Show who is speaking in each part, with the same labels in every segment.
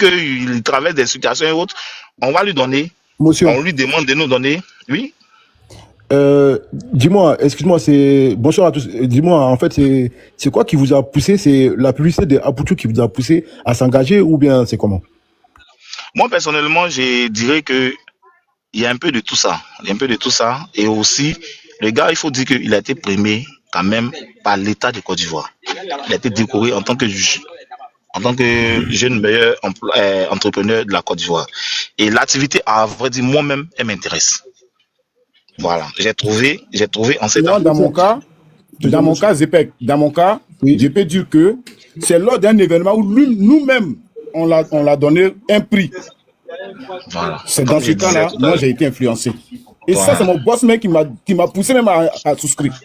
Speaker 1: qu'il traverse des situations et autres, on va lui donner,
Speaker 2: Motion.
Speaker 1: on lui demande de nous donner, oui.
Speaker 2: Dis-moi, excuse-moi, bonsoir à tous. Dis-moi, en fait, c'est quoi qui vous a poussé? C'est la publicité de Aputu qui vous a poussé à s'engager ou bien c'est comment?
Speaker 1: Moi, personnellement, je dirais que il y a un peu de tout ça. Il y a un peu de tout ça. Et aussi, le gars, il faut dire qu'il a été primé quand même par l'État de Côte d'Ivoire. Il a été décoré en tant que jeune meilleur entrepreneur de la Côte d'Ivoire. Et l'activité, à vrai dire, moi-même, elle m'intéresse. Voilà. J'ai trouvé en cette
Speaker 3: Moi, dans mon cas, Zepek, oui, je peux dire que c'est lors d'un événement où nous-mêmes, on l'a donné un prix.
Speaker 1: Voilà.
Speaker 3: C'est dans ce cas-là, moi, j'ai été influencé. Et voilà. Ça, c'est mon boss mec qui m'a poussé même à souscrire.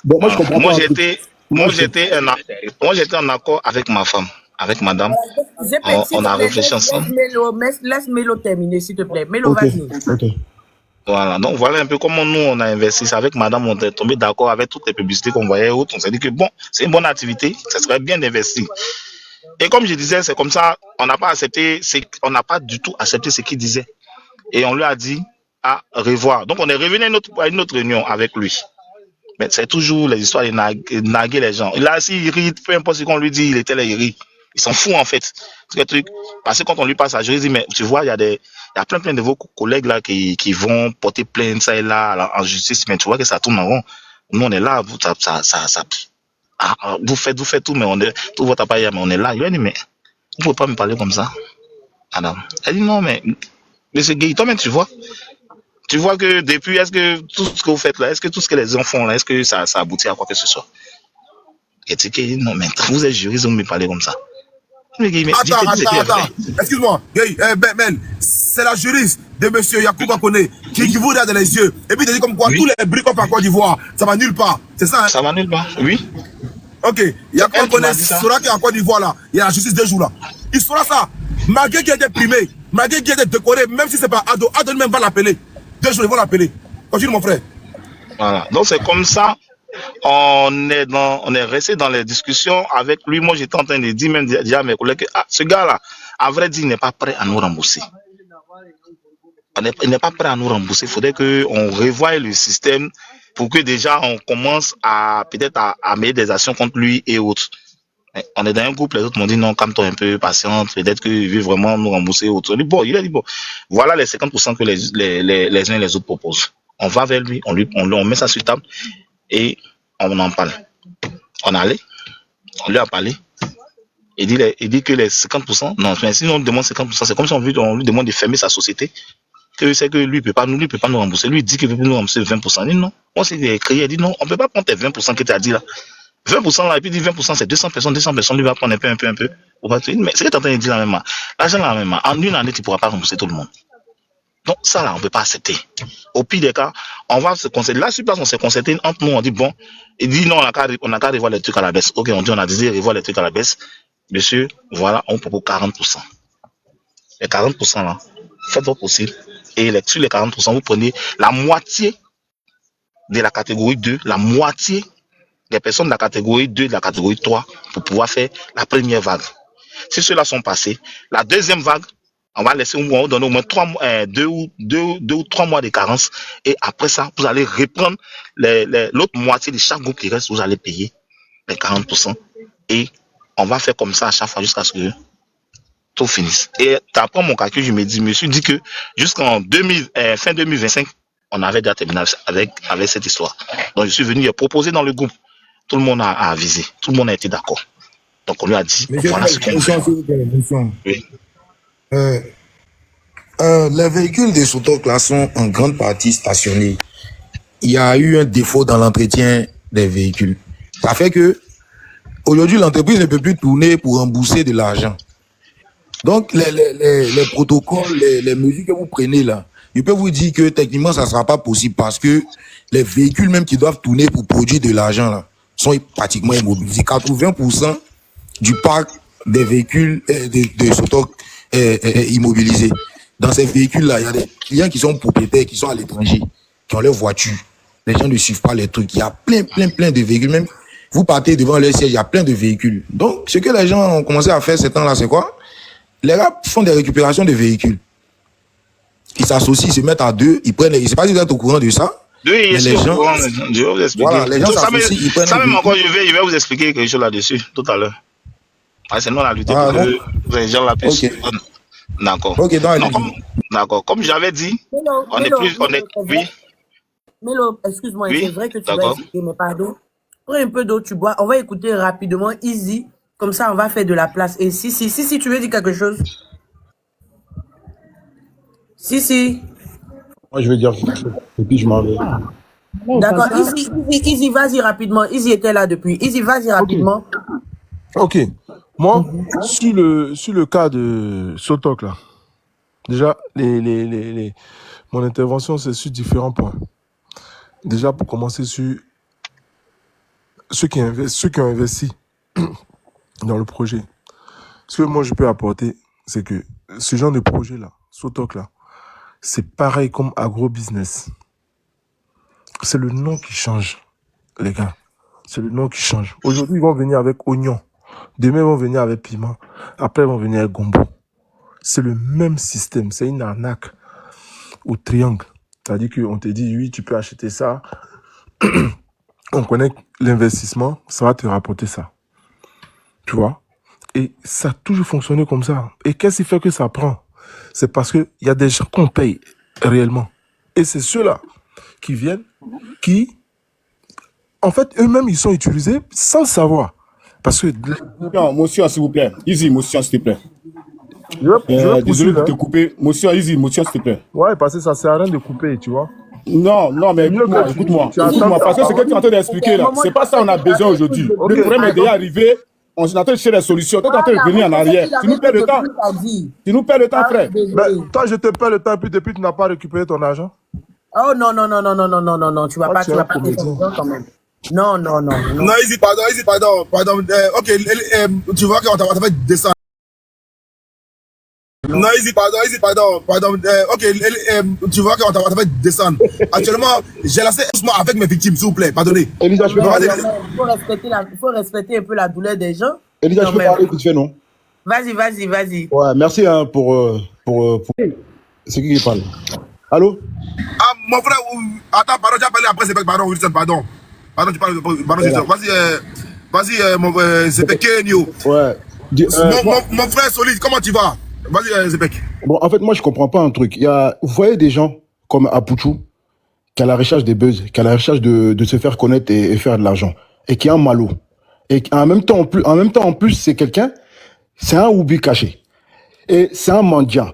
Speaker 2: Bon, moi, je comprends
Speaker 1: moi,
Speaker 2: pas.
Speaker 1: j'étais en accord avec ma femme, avec madame. On a réfléchi ensemble.
Speaker 4: Laisse Mélo terminer, s'il te plaît. Mélo, vas-y.
Speaker 2: Okay.
Speaker 1: Voilà, donc voilà un peu comment nous on a investi. Avec madame, on est tombé d'accord avec toutes les publicités qu'on voyait et autres. On s'est dit que bon, c'est une bonne activité, ça serait bien d'investir. Et comme je disais, c'est comme ça, on n'a pas du tout accepté ce qu'il disait. Et on lui a dit à revoir. Donc on est revenu à une autre réunion avec lui. Mais c'est toujours les histoires de naguer les gens. Et là, s'il rit, peu importe ce qu'on lui dit, il était là, il rit. Ils s'en foutent en fait. C'est le truc. Parce que quand on lui passe à jury, il dit, mais tu vois, il y a plein de vos collègues là qui vont porter plainte ça et là en justice, mais tu vois que ça tourne en rond. Nous on est là, vous faites tout, mais tout votre appareil, mais on est là. Il a dit, mais vous pouvez pas me parler comme ça, madame. Elle dit non, mais monsieur Guy, toi-même tu vois que depuis, est-ce que tout ce que vous faites là, est-ce que tout ce que les gens font là, est-ce que ça aboutit à quoi que ce soit? Et tu dis non, mais vous êtes juriste, vous me parlez comme ça.
Speaker 5: Attends. Excuse-moi, Ben, c'est la juriste de monsieur Yacouba Koné qui vous regarde dans les yeux. Et puis il te dit comme quoi tous les bricoles en Côte d'Ivoire, ça va nulle part. C'est ça, hein?
Speaker 1: Ça va nulle part, oui.
Speaker 5: Ok, Yacouba Koné saura qu'en Côte d'Ivoire, là, il y a la justice 2 jours là. Il saura ça. Malgré qu'il ait été primé, malgré qu'il ait été décoré, même si c'est pas Ado même va l'appeler. 2 jours, ils vont l'appeler. Continue, mon frère.
Speaker 1: Voilà, donc c'est comme ça. On est resté dans les discussions avec lui. Moi, j'étais en train de dire à mes collègues que ce gars-là, à vrai dire, il n'est pas prêt à nous rembourser. Il n'est pas prêt à nous rembourser. Il faudrait qu'on revoie le système pour que déjà on commence à peut-être à mettre des actions contre lui et autres. On est dans un groupe, les autres m'ont dit non, calme-toi un peu, patiente, peut-être qu'il veut vraiment nous rembourser et autres. Il a dit bon, voilà les 50% que les uns et les autres proposent. On va vers lui, on met ça sur table. Et on en parle. On est allé, on lui a parlé. Il dit que les 50%, non, mais si on demande 50%, c'est comme si on lui demande de fermer sa société. Que c'est que lui, il peut pas nous rembourser. Lui, il dit qu'il peut nous rembourser 20%. Il dit non. On s'est écrit, il dit non, on ne peut pas prendre tes 20% que tu as dit là. 20% là, et puis il dit 20%, c'est 200 personnes, lui va prendre un peu. Mais c'est que tu es en train de dire la même. L'argent la même. En une année, tu ne pourras pas rembourser tout le monde. Donc ça là, on ne peut pas accepter. Au pire des cas, on va se concerter. Là, sur place, on s'est concerté entre nous, on dit bon, il dit non, on n'a qu'à revoir les trucs à la baisse. Ok, on a dit revoir les trucs à la baisse. Monsieur, voilà, on propose 40%. Les 40% là, faites votre possible. Et sur les 40%, vous prenez la moitié de la catégorie 2, la moitié des personnes de la catégorie 2, de la catégorie 3, pour pouvoir faire la première vague. Si ceux-là sont passés, la deuxième vague, on va donner au moins 2 ou 3 mois de carence. Et après ça, vous allez reprendre l'autre moitié de chaque groupe qui reste. Vous allez payer les 40%. Et on va faire comme ça à chaque fois jusqu'à ce que tout finisse. Et après mon calcul, je me suis dit que jusqu'en fin 2025, on avait déjà terminé avec cette histoire. Donc je suis venu proposer dans le groupe. Tout le monde a avisé. Tout le monde a été d'accord. Donc on lui a dit, voilà ce qu'on fait. Oui.
Speaker 5: Les véhicules de Sotoc sont en grande partie stationnés. Il y a eu un défaut dans l'entretien des véhicules. Ça fait que aujourd'hui, l'entreprise ne peut plus tourner pour rembourser de l'argent. Donc, les protocoles, les mesures que vous prenez là, je peux vous dire que techniquement, ça ne sera pas possible parce que les véhicules même qui doivent tourner pour produire de l'argent là sont pratiquement immobilisés. 80% du parc des véhicules de Sotoc immobilisés. Dans ces véhicules-là, il y a des clients qui sont propriétaires, qui sont à l'étranger, qui ont leur voiture. Les gens ne suivent pas les trucs. Il y a plein de véhicules. Même vous partez devant leur siège, il y a plein de véhicules. Donc, ce que les gens ont commencé à faire ces temps-là, c'est quoi? Les rap font des récupérations de véhicules. Ils s'associent, ils se mettent à deux, ils prennent, je ne sais pas si vous êtes au courant de ça.
Speaker 1: Oui,
Speaker 5: mais
Speaker 1: je suis au courant, je vais vous expliquer.
Speaker 5: Voilà, les gens s'associent, ils prennent.
Speaker 1: Ça même encore, je vais vous expliquer quelque chose là-dessus tout à l'heure. Ah, c'est nous la lutte pour que les gens la puissent.
Speaker 5: Okay.
Speaker 1: D'accord.
Speaker 5: Ok,
Speaker 1: D'accord. Comme j'avais dit, oui.
Speaker 4: Mélo, excuse-moi,
Speaker 1: Oui,
Speaker 4: c'est vrai que tu vas expliquer, mais pardon. Prends un peu d'eau, tu bois. On va écouter rapidement Easy. Comme ça, on va faire de la place. Et si, tu veux dire quelque chose? Si.
Speaker 2: Moi, je vais dire quelque chose. Et puis, je m'en vais.
Speaker 4: D'accord. Easy, vas-y rapidement. Easy était là depuis. Easy, vas-y rapidement.
Speaker 6: Ok. Moi, sur le cas de Sotok, là, déjà, mon intervention, c'est sur différents points. Déjà, pour commencer sur ceux qui ont investi dans le projet. Ce que moi, je peux apporter, c'est que ce genre de projet-là, Sotok, là, c'est pareil comme agrobusiness. C'est le nom qui change, les gars. C'est le nom qui change. Aujourd'hui, ils vont venir avec oignon. Demain, ils vont venir avec piment. Après, ils vont venir avec gombo. C'est le même système. C'est une arnaque au triangle. C'est-à-dire qu'on te dit, oui, tu peux acheter ça. On connaît l'investissement, ça va te rapporter ça. Tu vois? Et ça a toujours fonctionné comme ça. Et qu'est-ce qui fait que ça prend? C'est parce qu'il y a des gens qu'on paye réellement. Et c'est ceux-là qui viennent, qui, en fait, eux-mêmes, ils sont utilisés sans savoir. Parce que...
Speaker 3: Non, motion, s'il vous plaît. Easy, motion, s'il te plaît. Désolé de te couper. Motion, Easy, motion, s'il te plaît.
Speaker 6: Ouais, parce que ça sert à rien de couper, tu vois.
Speaker 3: Non, mais écoute-moi. Parce que ce que tu es en train d'expliquer là, c'est pas ça qu'on a besoin aujourd'hui. Le problème est déjà arrivé. On est en train de chercher des solutions. Toi, tu es en train de venir en arrière. Tu nous perds le temps. Tu nous perds le temps, frère.
Speaker 6: Toi, je te perds le temps, puis depuis, tu n'as pas récupéré ton argent.
Speaker 4: Oh non. Tu vas pas te quand même. Non.
Speaker 5: Non, Easy, pardon. Ok, tu vois qu'on t'a fait descendre. Non, Easy, pardon. Ok, tu vois qu'on t'a fait descendre. Actuellement, j'ai lancé doucement avec mes victimes, s'il vous plaît. Pardonnez.
Speaker 2: Elisa, je peux parler.
Speaker 4: Il faut respecter un peu la douleur des gens.
Speaker 2: Elisa, je peux parler vite fait, non?
Speaker 4: Vas-y.
Speaker 2: Ouais, merci hein, pour... C'est qui parle? Allô?
Speaker 5: Ah, mon frère, attends, pardon, j'ai parlé après, c'est pardon, Wilson, pardon. Pardon, tu parles, pardon, Wilson. Vas-y, mon frère, c'est Kenyo.
Speaker 2: Ouais.
Speaker 5: Mon frère solide, comment tu vas? Vas-y, Zepek.
Speaker 2: Bon, en fait, moi, je comprends pas un truc. Vous voyez des gens comme Apuchou, qui a la recherche des buzz, qui a la recherche de se faire connaître et faire de l'argent, et qui est un malo. Et en même temps, en plus, c'est quelqu'un, c'est un oubi caché. Et c'est un mendiant.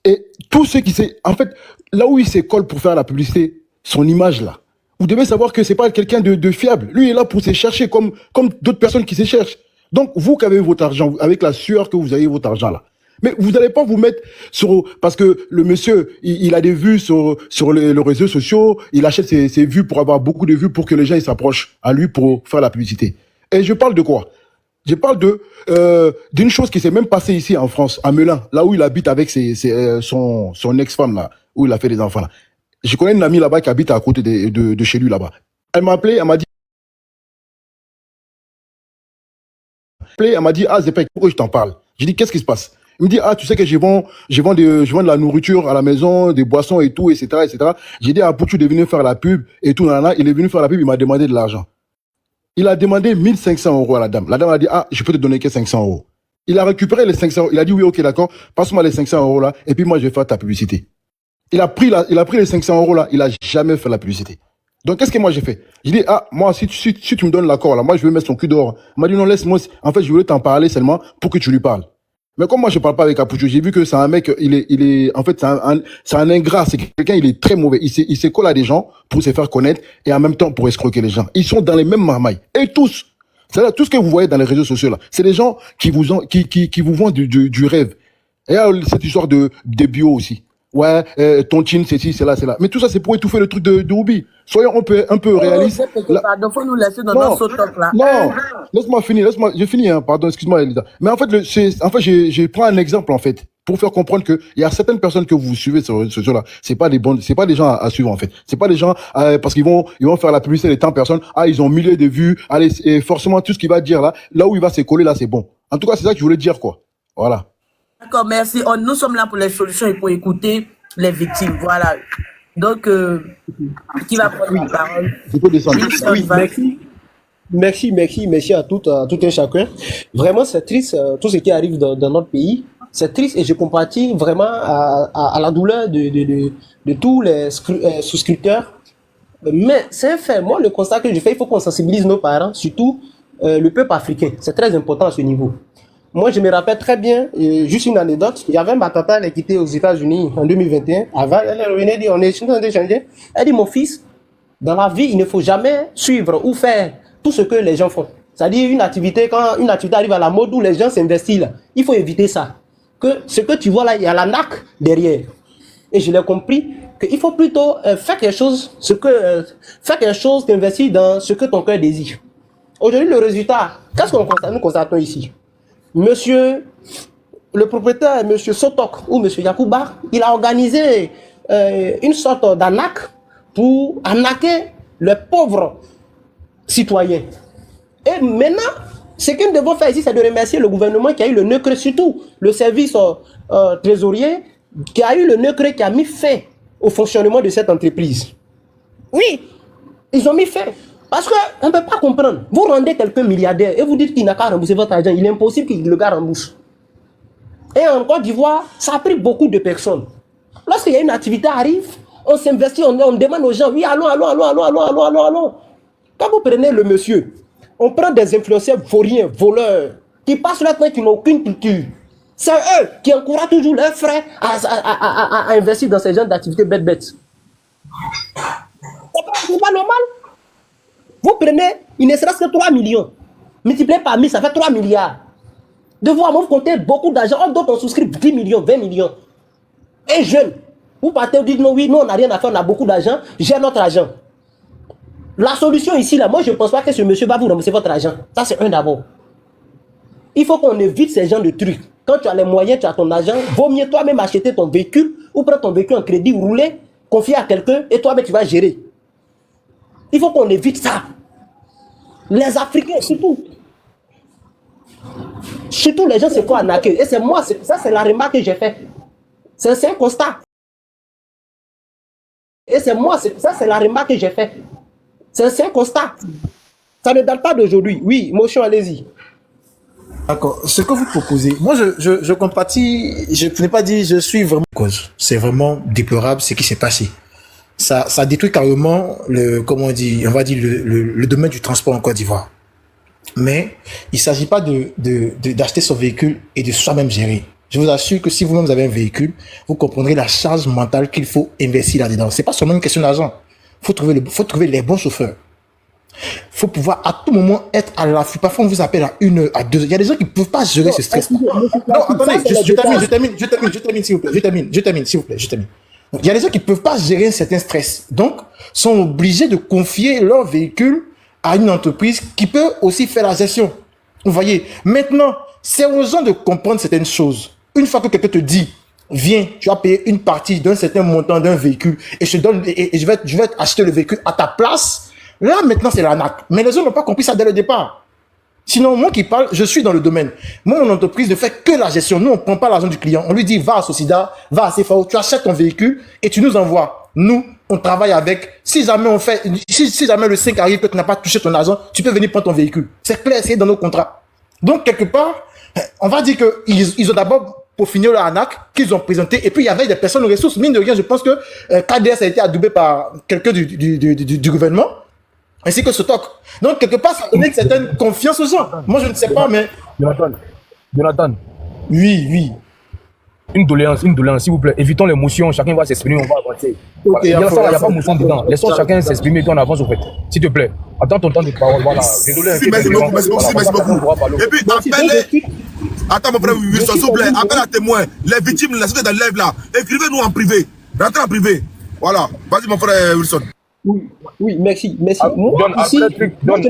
Speaker 2: Et tous ceux qui en fait, là où il s'école pour faire la publicité, son image là, vous devez savoir que c'est pas quelqu'un de fiable. Lui, il est là pour se chercher comme d'autres personnes qui se cherchent. Donc, vous qui avez votre argent, avec la sueur que vous avez votre argent là, mais vous n'allez pas vous mettre parce que le monsieur, il a des vues sur les réseaux sociaux, il achète ses vues pour avoir beaucoup de vues pour que les gens ils s'approchent à lui pour faire la publicité. Et je parle de quoi? Je parle d'une chose qui s'est même passée ici en France, à Melun, là où il habite avec son ex-femme là, où il a fait des enfants là. Je connais une amie là-bas qui habite à côté de chez lui là-bas. Elle m'a appelé, elle m'a dit, ah Zepek, pourquoi je t'en parle? J'ai dit, qu'est-ce qui se passe? Il me dit, ah, tu sais que je vends de la nourriture à la maison, des boissons et tout, etc. J'ai dit à Pouchou de venir faire la pub et tout, il est venu faire la pub, il m'a demandé de l'argent. Il a demandé 1500 € à la dame. La dame a dit, ah, je peux te donner que 500 €. Il a récupéré les 500 €. Il a dit, oui, ok, d'accord, passe-moi les 500 € là, et puis moi, je vais faire ta publicité. Il a pris les 500 € là, il a jamais fait la publicité. Donc, qu'est-ce que moi j'ai fait? J'ai dit, ah, moi, si tu me donnes l'accord là, moi, je vais mettre son cul dehors. Il m'a dit, non, laisse-moi, en fait, je voulais t'en parler seulement pour que tu lui parles. Mais comme moi, je parle pas avec Apuchou, j'ai vu que c'est un mec, en fait, c'est un ingrat, c'est quelqu'un, il est très mauvais. Il se colle à des gens pour se faire connaître et en même temps pour escroquer les gens. Ils sont dans les mêmes marmailles. Et tous. C'est-à-dire, tout ce que vous voyez dans les réseaux sociaux là, c'est des gens qui vous vendent du rêve. Et il y a cette histoire de bio aussi. Ouais, ton chin, c'est ci, c'est là. Mais tout ça, c'est pour étouffer le truc de Oubi. Soyons un peu réalistes.
Speaker 4: Pardon, faut nous laisser dans notre top là.
Speaker 2: Non, laisse-moi finir, j'ai fini, hein, pardon, excuse-moi, Elisa. Mais en fait, je prends un exemple, en fait, pour faire comprendre que il y a certaines personnes que vous suivez sur ce là, c'est pas des gens à suivre, en fait. C'est pas des gens, parce qu'ils vont faire la publicité de tant de personnes, ils ont milliers de vues, allez, et forcément, tout ce qu'il va dire là où il va se coller là, c'est bon. En tout cas, c'est ça que je voulais dire, quoi. Voilà.
Speaker 4: D'accord, merci. Nous sommes là pour les solutions et pour écouter les victimes. Voilà. Donc, qui va prendre la parole?
Speaker 2: Je peux descendre.
Speaker 7: Oui, merci à tout un chacun. Vraiment, c'est triste, tout ce qui arrive dans notre pays. C'est triste et je compatis vraiment à la douleur de tous les souscripteurs. Mais c'est un fait. Moi, le constat que je fais, il faut qu'on sensibilise nos parents, surtout le peuple africain. C'est très important à ce niveau. Moi, je me rappelle très bien, juste une anecdote, il y avait ma tata, elle est quittée aux États-Unis en 2021. Avant, elle revenait dire, on est en train d'échanger. Elle dit, mon fils, dans la vie, il ne faut jamais suivre ou faire tout ce que les gens font. C'est-à-dire une activité, quand une activité arrive à la mode où les gens s'investissent là, il faut éviter ça. Que ce que tu vois là, il y a la NAC derrière. Et je l'ai compris qu'il faut plutôt faire quelque chose, d'investir dans ce que ton cœur désire. Aujourd'hui, le résultat, qu'est-ce que nous constatons ici? Monsieur, le propriétaire, monsieur Sotok ou monsieur Yakouba, il a organisé une sorte d'arnaque pour arnaquer les pauvres citoyens. Et maintenant, ce que nous devons faire ici, c'est de remercier le gouvernement qui a eu le nœud creux, surtout le service trésorier, qui a eu le nœud creux, qui a mis fin au fonctionnement de cette entreprise. Oui, ils ont mis fin. Parce qu'on ne peut pas comprendre. Vous rendez quelqu'un milliardaire et vous dites qu'il n'a qu'à rembourser votre argent. Il est impossible qu'il le gars rembourse. Et en Côte d'Ivoire, ça a pris beaucoup de personnes. Lorsqu'il y a une activité arrive, on s'investit, on demande aux gens, oui, allons. Quand vous prenez le monsieur, on prend des influenceurs vauriens, voleurs, qui passent leur temps, qui n'ont aucune culture. C'est eux qui encouragent toujours leurs frères à investir dans ces genres d'activités bêtes. C'est pas normal. Vous prenez, il ne serait-ce que 3 millions. Multiplié par 1000, ça fait 3 milliards. De voir, vous comptez beaucoup d'argent. D'autres ont souscrit 10 millions, 20 millions. Et jeunes, vous partez, vous dites non, oui, nous on n'a rien à faire, on a beaucoup d'argent, j'ai notre argent. La solution ici, là, moi je ne pense pas que ce monsieur va vous rembourser votre argent. Ça c'est un d'abord. Il faut qu'on évite ces genres de trucs. Quand tu as les moyens, tu as ton argent, vaut mieux toi-même acheter ton véhicule ou prendre ton véhicule en crédit, rouler, confier à quelqu'un et toi-même tu vas gérer. Il faut qu'on évite ça. Les Africains, surtout les gens se font arnaquer. Et c'est moi, ça c'est la remarque que j'ai faite. C'est un constat. Et c'est moi, ça c'est la remarque que j'ai faite. C'est un constat. Ça ne date pas d'aujourd'hui. Oui, motion, allez-y.
Speaker 8: D'accord. Ce que vous proposez, moi je compatis, je ne peux pas dire je suis vraiment cause. C'est vraiment déplorable ce qui s'est passé. Ça détruit carrément le domaine du transport en Côte d'Ivoire. Mais il ne s'agit pas d'acheter son véhicule et de soi-même gérer. Je vous assure que si vous-même avez un véhicule, vous comprendrez la charge mentale qu'il faut investir là-dedans. C'est pas seulement une question d'argent. Faut trouver les bons chauffeurs. Faut pouvoir à tout moment être à l'affût. Parfois on vous appelle à 1 heure, à 2 heures. Il y a des gens qui ne peuvent pas gérer ce stress. Non, attendez, je termine s'il vous plaît. Je termine. Il y a des gens qui ne peuvent pas gérer un certain stress. Donc, sont obligés de confier leur véhicule à une entreprise qui peut aussi faire la gestion. Vous voyez, maintenant, c'est aux gens de comprendre certaines choses. Une fois que quelqu'un te dit, viens, tu vas payer une partie d'un certain montant d'un véhicule et je vais acheter le véhicule à ta place, là, maintenant, c'est l'arnaque. Mais les gens n'ont pas compris ça dès le départ. Sinon, moi qui parle, je suis dans le domaine. Moi, mon entreprise ne fait que la gestion. Nous, on ne prend pas l'argent du client. On lui dit, va à Socida, va à CFAO, tu achètes ton véhicule et tu nous envoies. Nous, on travaille avec. Si jamais le 5 arrive que tu n'as pas touché ton argent, tu peux venir prendre ton véhicule. C'est clair, c'est dans nos contrats. Donc, quelque part, on va dire qu'ils ont d'abord, pour finir leur arnaque, qu'ils ont présenté. Et puis, il y avait des personnes aux ressources. Mine de rien, je pense que KDS a été adoubé par quelqu'un du gouvernement. Ainsi que ce toc. Donc, quelque part, ça donne une certaine confiance aux gens. Moi, je ne sais pas, mais...
Speaker 3: Jonathan.
Speaker 8: Oui.
Speaker 3: Une doléance, s'il vous plaît. Évitons les motions. Chacun va s'exprimer, on va avancer.
Speaker 8: Ok,
Speaker 3: il n'y a pas de motion dedans. Laissons chacun s'exprimer et puis on avance au fait. S'il te plaît. Attends ton temps de parole. Voilà. Désolé.
Speaker 9: Merci beaucoup. Et puis, appelle... Attends, mon frère Wilson, s'il vous plaît. Appelle à témoin. Les victimes, la société de l'élève là. Écrivez-nous en privé. Rentrez en privé. Voilà. Vas-y, mon frère Wilson.
Speaker 7: Oui, merci.
Speaker 3: Moi, ici,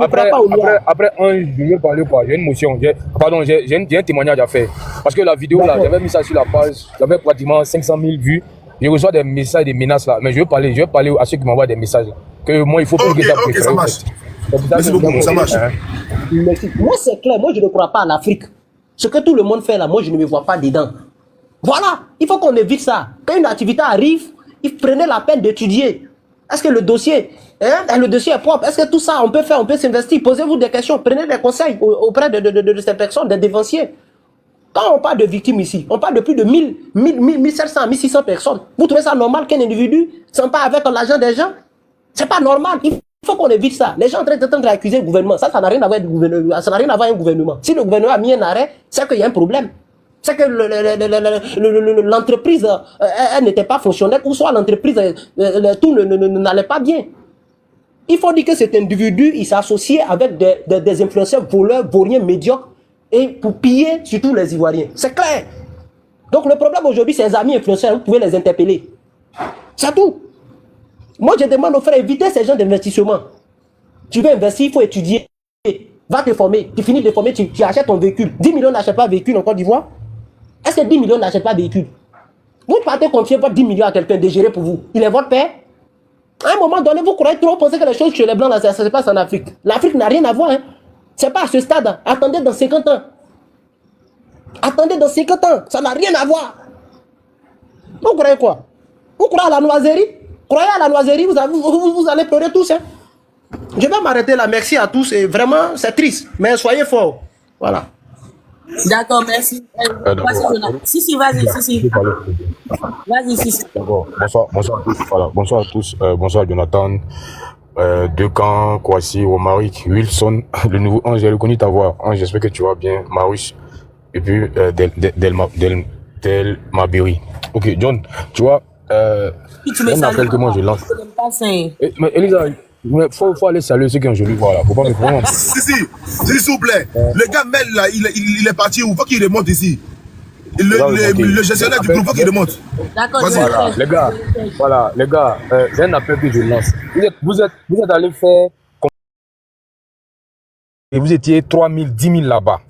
Speaker 3: après, je veux parler quoi. J'ai une motion. J'ai un témoignage à faire. Parce que la vidéo là, j'avais mis ça sur la page. J'avais pratiquement 500 000 vues. Je reçois des messages, des menaces là. Mais je veux parler à ceux qui m'envoient des messages. Que moi, il faut plus que ça.
Speaker 9: Ok, ça marche. Merci beaucoup, ça marche.
Speaker 7: Merci. Moi, c'est clair. Moi, je ne crois pas en Afrique. Ce que tout le monde fait là, moi, je ne me vois pas dedans. Voilà, il faut qu'on évite ça. Quand une activité arrive, il prenait la peine d'étudier. Est-ce que le dossier est propre? Est-ce que tout ça, on peut faire, on peut s'investir? Posez-vous des questions, prenez des conseils auprès de ces personnes, des dévanciers. Quand on parle de victimes ici, on parle de plus de 1700, 1600 personnes. Vous trouvez ça normal qu'un individu s'empare avec l'argent des gens? C'est pas normal. Il faut qu'on évite ça. Les gens sont en train d'accuser le gouvernement. Ça n'a rien à voir avec le gouvernement. Ça n'a rien à voir avec un gouvernement. Si le gouvernement a mis un arrêt, c'est qu'il y a un problème. C'est que l'entreprise, elle n'était pas fonctionnelle, ou soit l'entreprise, tout n'allait pas bien. Il faut dire que cet individu, il s'est associé avec des influenceurs voleurs, vauriens, médiocres, et pour piller surtout les Ivoiriens. C'est clair. Donc le problème aujourd'hui, c'est les amis influenceurs, vous pouvez les interpeller. C'est tout. Moi, je demande aux frères, évitez ces gens d'investissement. Tu veux investir, il faut étudier. Va te former. Tu finis de te former, tu achètes ton véhicule. 10 millions n'achètent pas de véhicule en Côte d'Ivoire. Est-ce que 10 millions n'achètent pas de véhicule? Vous partez confier votre 10 millions à quelqu'un de gérer pour vous. Il est votre père. À un moment donné, vous croyez trop, penser que les choses chez les Blancs, là, ça se passe en Afrique. L'Afrique n'a rien à voir. Hein. C'est pas à ce stade. Hein. Attendez dans 50 ans. Attendez dans 50 ans. Ça n'a rien à voir. Vous croyez quoi? Vous croyez à la noiserie? Croyez à la noiserie, vous allez pleurer tous. Hein. Je vais m'arrêter là. Merci à tous. Et vraiment, c'est triste. Mais soyez forts. Voilà.
Speaker 4: D'accord, merci. Si, vas-y, si. Vas-y, si.
Speaker 10: D'accord. Bonsoir à tous. Voilà. Bonsoir à tous. Bonsoir Jonathan. Decan, Kwasi, Romaric, Wilson, le nouveau Ange, j'ai reconnu ta voix. Ange, j'espère que tu vas bien. Marius. Et puis, Del Mabiri. Ok, John, tu vois, un appel que moi je lance. Mais Elisa, faut aller saluer ceux qui ont joli voix là. Faut pas me prendre.
Speaker 9: S'il vous plaît. Le gars Mel là, il est parti où? Faut qu'il remonte ici. Le gestionnaire du groupe, faut qu'il remonte.
Speaker 4: D'accord,
Speaker 10: voilà, les gars, j'ai un appel que je lance. Vous êtes allés faire. Et vous étiez 3000, 10 000 là-bas.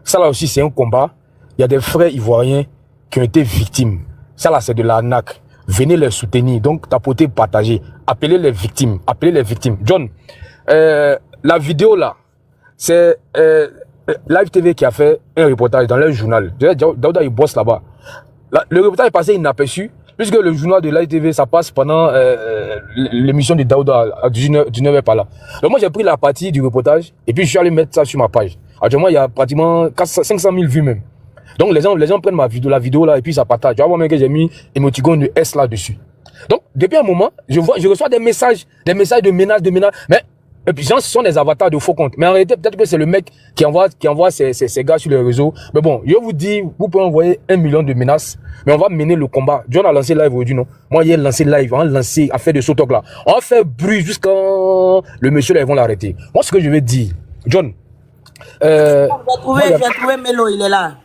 Speaker 10: Ça là aussi, c'est un combat. Il y a des frères ivoiriens qui ont été victimes. Ça là, c'est de l'arnaque. Venez les soutenir. Donc, tapoter, partager. Appelez les victimes. John, la vidéo là, c'est Live TV qui a fait un reportage dans leur journal. Daouda, il bosse là-bas. Le reportage est passé inaperçu, puisque le journal de Live TV, ça passe pendant l'émission de Daouda à 19h par là. Donc moi, j'ai pris la partie du reportage et puis je suis allé mettre ça sur ma page. Actuellement, il y a pratiquement 500 000 vues même. Donc les gens prennent la vidéo là et puis ça partage. Tu vas voir même que j'ai mis émoticône de S là-dessus. Donc, depuis un moment, je reçois des messages de menaces, mais et puis, ce sont des avatars de faux comptes. Mais en réalité, peut-être que c'est le mec qui envoie ces gars sur les réseaux. Mais bon, je vous dis, vous pouvez envoyer 1 million de menaces, mais on va mener le combat. John a lancé live aujourd'hui, non? Moi, hier, lancé live, on a lancé, a fait de Sotok là. On va faire bruit jusqu'à le monsieur là, ils vont l'arrêter. Moi, ce que je vais dire, John.
Speaker 4: J'ai trouvé Melo, il est là.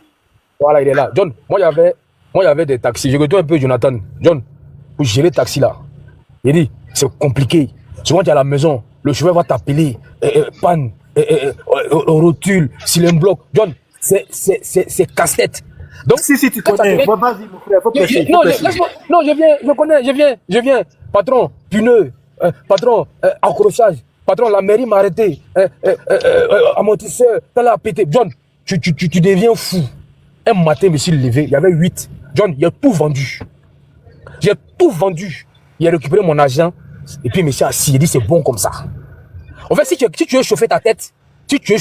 Speaker 10: Voilà, il est là. John, moi, il y avait des taxis. Je retourne un peu, Jonathan. John, pour gérer les taxis là. Il dit, c'est compliqué. Souvent, tu es à la maison. Le chauffeur va t'appeler, panne, rotule, s'il un bloc. John, c'est casse-tête. Donc,
Speaker 8: si tu connais, vas-y, mon frère, faut pêcher.
Speaker 10: Non, je viens. Patron, pneu, patron, accrochage, patron, la mairie m'a arrêté, amortisseur, t'as là pété. John, tu deviens fou. Un matin, je me suis levé, il y avait 8. John, il a tout vendu. J'ai tout vendu. Il a récupéré mon argent. Et puis, monsieur assis, il dit, c'est bon comme ça. En fait, si tu veux chauffer ta tête, si tu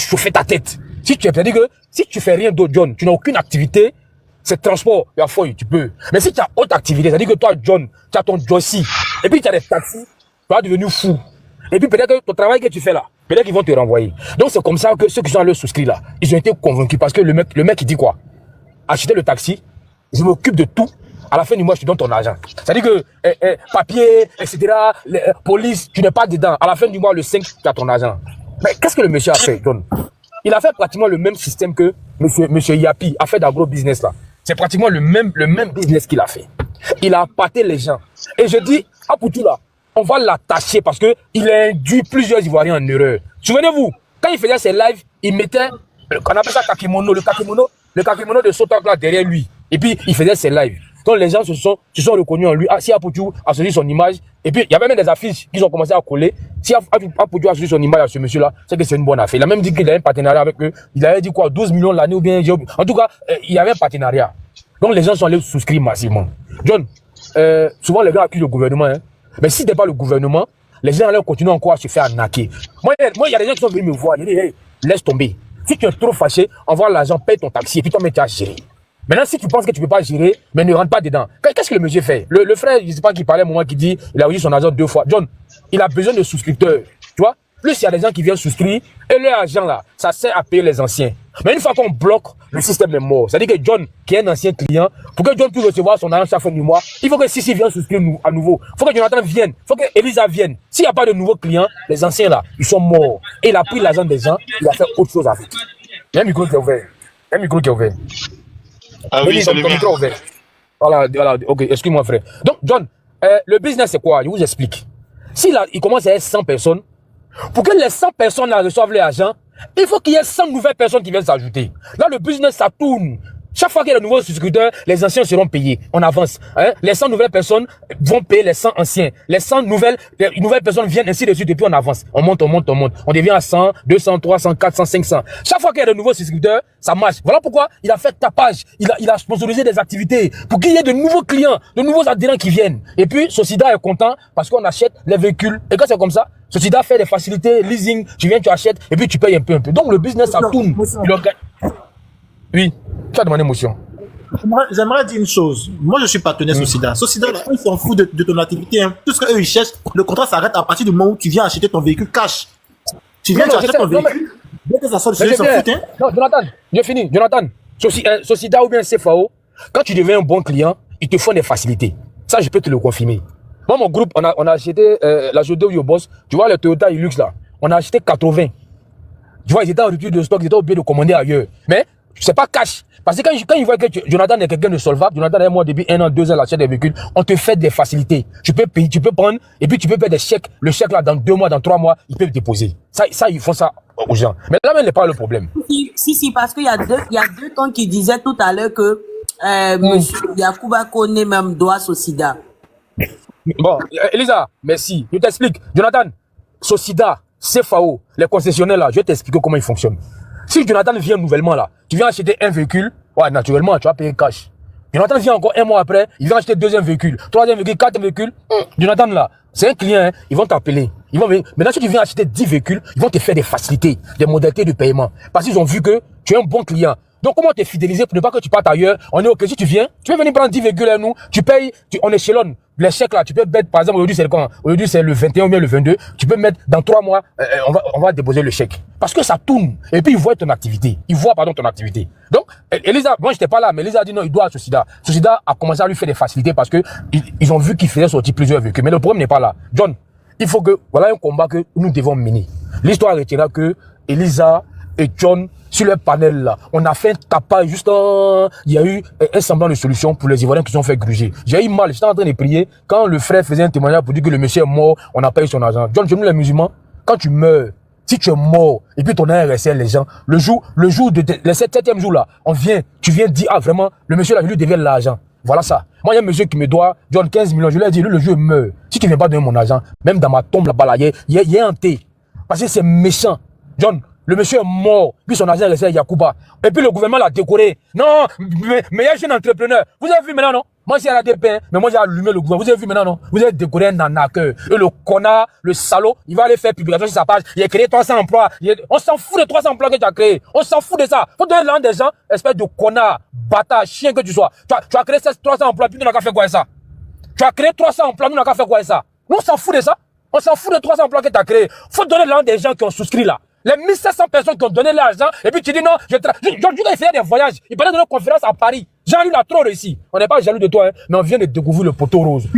Speaker 10: fais rien d'autre, John, tu n'as aucune activité, c'est transport, il y a fouille, tu peux. Mais si tu as autre activité, c'est-à-dire que toi, John, tu as ton Jossy, et puis tu as des taxis, tu vas devenir fou. Et puis, peut-être que ton travail que tu fais là, peut-être qu'ils vont te renvoyer. Donc, c'est comme ça que ceux qui sont allés souscrire là, ils ont été convaincus parce que le mec, il dit quoi? Acheter le taxi, je m'occupe de tout. À la fin du mois, je te donne ton argent. C'est-à-dire que papier, etc., police, tu n'es pas dedans. À la fin du mois, le 5, tu as ton argent. Mais qu'est-ce que le monsieur a fait, John? Il a fait pratiquement le même système que monsieur Yapi a fait d'agro-business là. C'est pratiquement le même business qu'il a fait. Il a pâté les gens. Et je dis, à Poutou là, on va l'attacher parce qu'il a induit plusieurs Ivoiriens en erreur. Souvenez-vous, quand il faisait ses lives, il mettait, on appelle ça kakimono, le kakimono de Sotak là derrière lui. Et puis, il faisait ses lives. Donc les gens se sont reconnus en lui. Ah, si Apoutou a choisi son image, et puis il y avait même des affiches qui ont commencé à coller. Si Apoutou a choisi son image à ce monsieur-là, c'est que c'est une bonne affaire. Il a même dit qu'il avait un partenariat avec eux. Il avait dit quoi, 12 millions l'année ou bien. En tout cas, il y avait un partenariat. Donc les gens sont allés souscrire massivement. John, souvent les gars accusent le gouvernement, hein. Mais si c'était pas le gouvernement, les gens allaient continuer encore à se faire arnaquer. Moi, il y a des gens qui sont venus me voir, ils disent, hey, laisse tomber. Si tu es trop fâché, envoie l'argent, paye ton taxi et puis toi-même tu as géré. Maintenant, si tu penses que tu ne peux pas gérer, mais ne rentre pas dedans. Qu'est-ce que le monsieur fait? Le frère, je ne sais pas qui parlait à un moment, qui dit, il a reçu son argent 2 fois. John, il a besoin de souscripteurs. Tu vois? Plus il y a des gens qui viennent souscrire, et leur argent là, ça sert à payer les anciens. Mais une fois qu'on bloque, le système est mort. C'est-à-dire que John, qui est un ancien client, pour que John puisse recevoir son argent chaque fin du mois, il faut que Sissi vienne souscrire à nouveau. Il faut que Jonathan vienne. Il faut que Elisa vienne. S'il n'y a pas de nouveaux clients, les anciens là, ils sont morts. Et il a pris l'argent des gens, il a fait autre chose avec. Il y a un micro qui est ouvert. Il y a un micro qui est ouvert.
Speaker 1: Ah oui, c'est le micro
Speaker 10: ouvert. Voilà, ok, excuse-moi frère. Donc John, le business c'est quoi? Je vous explique. Si là, il commence à être 100 personnes, pour que les 100 personnes là reçoivent l'argent, il faut qu'il y ait 100 nouvelles personnes qui viennent s'ajouter. Là, le business, ça tourne. Chaque fois qu'il y a de nouveaux souscripteurs, les anciens seront payés. On avance. Hein? Les 100 nouvelles personnes vont payer les 100 anciens. Les 100 nouvelles personnes viennent ainsi de suite et puis on avance. On monte. On devient à 100, 200, 300, 400, 500. Chaque fois qu'il y a de nouveaux souscripteurs, ça marche. Voilà pourquoi il a fait tapage. Il a sponsorisé des activités pour qu'il y ait de nouveaux clients, de nouveaux adhérents qui viennent. Et puis, Socida est content parce qu'on achète les véhicules. Et quand c'est comme ça, Socida fait des facilités, leasing, tu viens, tu achètes et puis tu payes un peu. Donc le business, ça tourne. Oui, tu as demandé motion.
Speaker 8: J'aimerais dire une chose. Moi, je suis partenaire Socida. Socida, là, ils s'en foutent de ton activité. Hein. Tout ce qu'eux, ils cherchent, le contrat s'arrête à partir du moment où tu viens acheter ton véhicule cash. Tu viens, tu achètes ton véhicule. Dès que ça sort, ils s'en foutent. Hein.
Speaker 10: Non, Jonathan, j'ai fini. Jonathan, Socida ou bien CFAO, quand tu deviens un bon client, ils te font des facilités. Ça, je peux te le confirmer. Moi, mon groupe, on a acheté la Jodo Yobos. Tu vois, le Toyota Hilux, là. On a acheté 80. Tu vois, ils étaient en rupture de stock, ils étaient obligés de commander ailleurs. Mais, c'est pas cash. Parce que quand ils voient que Jonathan est quelqu'un de solvable, Jonathan est moi depuis 1 an, 2 ans, l'achat des véhicules, on te fait des facilités. Tu peux payer, tu peux prendre, et puis tu peux faire des chèques. Le chèque là, dans 2 mois, dans 3 mois, ils peuvent déposer. Ça, ils font ça aux gens. Mais là même, n'est pas le problème.
Speaker 4: Si, parce qu'il y a deux temps qui disaient tout à l'heure que monsieur Yacouba connaît même droit Socida.
Speaker 10: Bon, Elisa, merci. Je t'explique. Jonathan, Socida, CFAO, les concessionnaires là, je vais t'expliquer comment ils fonctionnent. Si Jonathan vient nouvellement là, tu viens acheter un véhicule, ouais, naturellement, tu vas payer cash. Jonathan vient encore 1 mois après, il vient acheter 2e véhicule, 3e véhicule, 4e véhicule. Jonathan là, c'est un client, hein, ils vont t'appeler. Maintenant, si tu viens acheter 10 véhicules, ils vont te faire des facilités, des modalités de paiement. Parce qu'ils ont vu que tu es un bon client. Donc, comment te fidéliser pour ne pas que tu partes ailleurs? On est ok, si tu viens, tu peux venir prendre 10 véhicules à nous, tu payes, on échelonne. Les chèques là, tu peux mettre, par exemple, aujourd'hui c'est quand? Aujourd'hui c'est le 21 ou bien le 22. Tu peux mettre dans 3 mois, on va déposer le chèque. Parce que ça tourne. Et puis ils voient ton activité. Ils voient, ton activité. Donc, Elisa, moi j'étais pas là, mais Elisa a dit non, il doit à Socida. Socida a commencé à lui faire des facilités parce que ils ont vu qu'il faisait sortir plusieurs véhicules. Mais le problème n'est pas là. John, il faut que, voilà un combat que nous devons mener. L'histoire retiendra que Elisa et John, sur le panel là, on a fait un tapage juste il y a eu un semblant de solution pour les Ivoiriens qui se sont fait gruger. J'ai eu mal, j'étais en train de prier. Quand le frère faisait un témoignage pour dire que le monsieur est mort, on n'a pas eu son argent. John, chez nous les musulmans, quand tu meurs, si tu es mort, et puis ton argent est resté à les gens, le jour de le 7e jour là, tu viens dire, ah vraiment, le monsieur là, lui devait l'argent. Voilà ça. Moi, il y a un monsieur qui me doit, John, 15 millions. Je lui ai dit, lui, le jour meurt. Si tu ne viens pas donner mon argent, même dans ma tombe là-bas, il y a un thé. Parce que c'est méchant. John, le monsieur est mort, puis son argent est resté à Yacouba. Et puis le gouvernement l'a décoré. Non, mais il y a un jeune entrepreneur. Vous avez vu maintenant, non? Moi, c'est à la DP, mais moi, j'ai allumé le gouvernement. Vous avez vu maintenant, non? Vous avez décoré un arnaqueur. Et le connard, le salaud, il va aller faire publication sur sa page. Il a créé 300 emplois. On s'en fout de 300 emplois que tu as créés. On s'en fout de ça. Faut donner l'argent des gens, espèce de connard, bâtard, chien que tu sois. Tu as créé 300 emplois, puis tu n'as qu'à faire quoi avec ça? Tu as créé 300 emplois, nous n'avons qu'à faire quoi avec ça? Nous, on s'en fout de ça. On s'en fout de 300 emplois que tu as créés. Faut donner l'argent des gens qui ont souscrit là. Les 1700 personnes qui ont donné l'argent, et puis tu dis non, je dois essayer des voyages. Il parlait de nos conférences à Paris. Jean-Luc a trop réussi. On n'est pas jaloux de toi, hein, mais on vient de découvrir le poteau rose.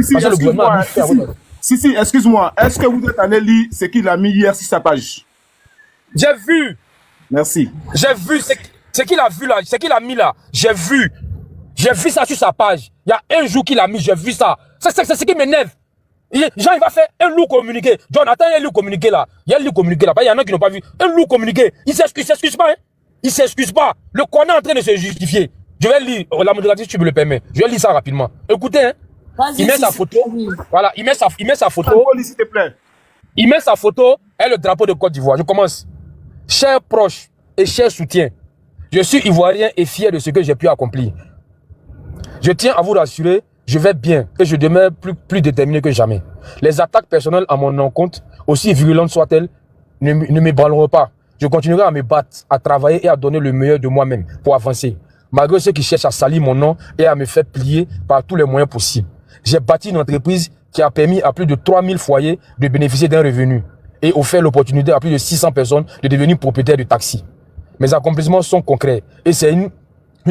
Speaker 3: Si, excuse-moi. Est-ce que vous êtes allé lire ce qu'il a mis hier sur sa page?
Speaker 10: J'ai vu.
Speaker 3: Merci.
Speaker 10: J'ai vu ce qu'il a vu là, ce qu'il a mis là. J'ai vu ça sur sa page. Il y a un jour qu'il a mis, j'ai vu ça. C'est ce qui m'énerve. Jean, il va faire un lourd communiqué. John, attends, il y a un lourd communiqué là. Il y a un lourd communiqué là. Il y en a qui n'ont pas vu. Un lourd communiqué. Il s'excuse pas, hein. Il s'excuse pas. Le connard est en train de se justifier. Je vais lire, la modératrice, tu me le permets. Je vais lire ça rapidement. Écoutez, hein. Il met sa photo. Voilà, il met sa photo.
Speaker 3: S'il te plaît.
Speaker 10: Il met sa photo et le drapeau de Côte d'Ivoire. Je commence. Chers proches et chers soutiens, je suis ivoirien et fier de ce que j'ai pu accomplir. Je tiens à vous rassurer, je vais bien et je demeure plus déterminé que jamais. Les attaques personnelles à mon encontre, aussi virulentes soient-elles, ne m'ébranleront pas. Je continuerai à me battre, à travailler et à donner le meilleur de moi-même pour avancer. Malgré ceux qui cherchent à salir mon nom et à me faire plier par tous les moyens possibles. J'ai bâti une entreprise qui a permis à plus de 3000 foyers de bénéficier d'un revenu et offert l'opportunité à plus de 600 personnes de devenir propriétaires de taxis. Mes accomplissements sont concrets et c'est une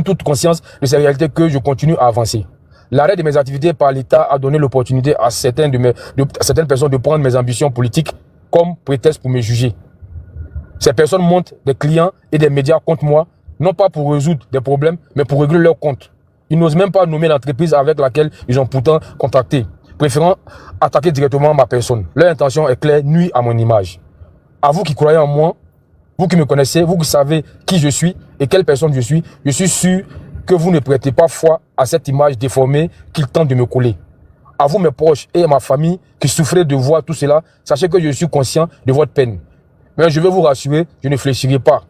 Speaker 10: toute conscience de ces réalités que je continue à avancer. L'arrêt de mes activités par l'État a donné l'opportunité à certaines personnes de prendre mes ambitions politiques comme prétexte pour me juger. Ces personnes montent des clients et des médias contre moi, non pas pour résoudre des problèmes, mais pour régler leurs comptes. Ils n'osent même pas nommer l'entreprise avec laquelle ils ont pourtant contracté, préférant attaquer directement ma personne. Leur intention est claire, nuit à mon image. À vous qui croyez en moi, vous qui me connaissez, vous qui savez qui je suis et quelle personne je suis sûr que vous ne prêtez pas foi à cette image déformée qu'ils tentent de me coller. À vous mes proches et à ma famille qui souffrez de voir tout cela, sachez que je suis conscient de votre peine. Mais je veux vous rassurer, je ne fléchirai pas.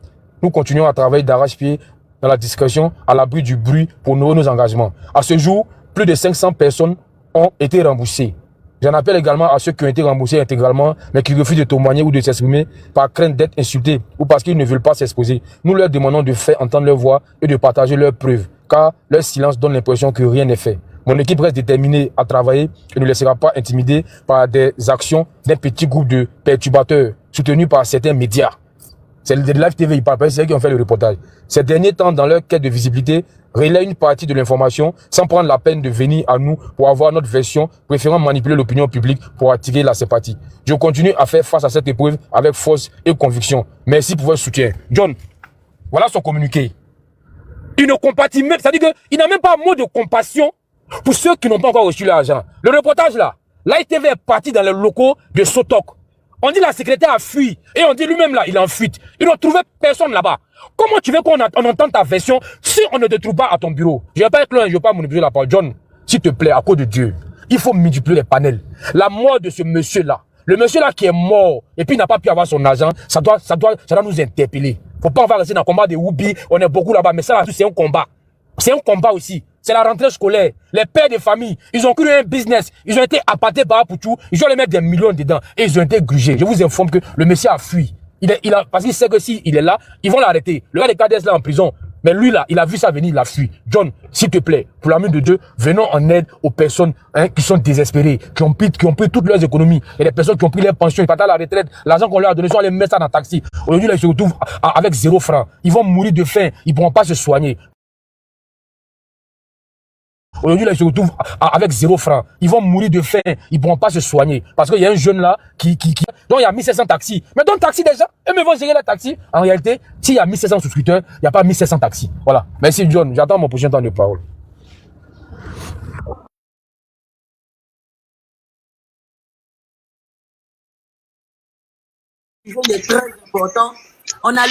Speaker 10: Nous continuons à travailler d'arrache-pied dans la discrétion, à l'abri du bruit pour honorer nos engagements. À ce jour, plus de 500 personnes ont été remboursées. J'en appelle également à ceux qui ont été remboursés intégralement, mais qui refusent de témoigner ou de s'exprimer par crainte d'être insultés ou parce qu'ils ne veulent pas s'exposer. Nous leur demandons de faire entendre leur voix et de partager leurs preuves, car leur silence donne l'impression que rien n'est fait. Mon équipe reste déterminée à travailler et ne laissera pas intimider par des actions d'un petit groupe de perturbateurs soutenus par certains médias. C'est de Live TV, ils parlent, c'est eux qui ont fait le reportage. Ces derniers temps, dans leur quête de visibilité, relaient une partie de l'information sans prendre la peine de venir à nous pour avoir notre version, préférant manipuler l'opinion publique pour attirer la sympathie. Je continue à faire face à cette épreuve avec force et conviction. Merci pour votre soutien. John, voilà son communiqué. Il ne compatit même, c'est-à-dire qu'il n'a même pas un mot de compassion pour ceux qui n'ont pas encore reçu l'argent. Le reportage là, Live TV est parti dans les locaux de Sotok. On dit la secrétaire a fui. Et on dit lui-même là, il est en fuite. Ils n'ont trouvé personne là-bas. Comment tu veux qu'on entende ta version si on ne te trouve pas à ton bureau? Je ne vais pas être loin, je ne vais pas manipuler la parole. John, s'il te plaît, à cause de Dieu, il faut multiplier les panels. La mort de ce monsieur-là, le monsieur-là qui est mort et puis n'a pas pu avoir son argent, ça doit nous interpeller. Faut pas en faire rester dans le combat des Woubi, on est beaucoup là-bas, mais ça là, c'est un combat. C'est un combat aussi. C'est la rentrée scolaire. Les pères de famille, ils ont créé un business. Ils ont été appâtés par Poutou. Ils ont les mettre des millions dedans. Et ils ont été grugés. Je vous informe que le monsieur a fui. Parce qu'il sait que s'il est là, ils vont l'arrêter. Le gars de KDS là en prison. Mais lui là, il a vu ça venir, il a fui. John, s'il te plaît, pour l'amour de Dieu, venons en aide aux personnes qui sont désespérées, qui ont pris toutes leurs économies. Il y a des personnes qui ont pris leur pension, ils partent à la retraite. L'argent qu'on leur a donné, ils vont aller mettre ça dans un taxi. Aujourd'hui là, ils se retrouvent avec 0 francs. Ils vont mourir de faim. Ils ne pourront pas se soigner. Aujourd'hui, là, ils se retrouvent avec 0 francs. Ils vont mourir de faim. Ils ne pourront pas se soigner. Parce qu'il y a un jeune là donc il y a 1700 taxis. Mais donne taxi déjà. Eux me vont gérer les taxis. En réalité, s'il y a 1700 souscripteurs, il n'y a pas 1700 taxis. Voilà. Merci John. J'attends mon prochain temps de parole.
Speaker 4: C'est très important. On a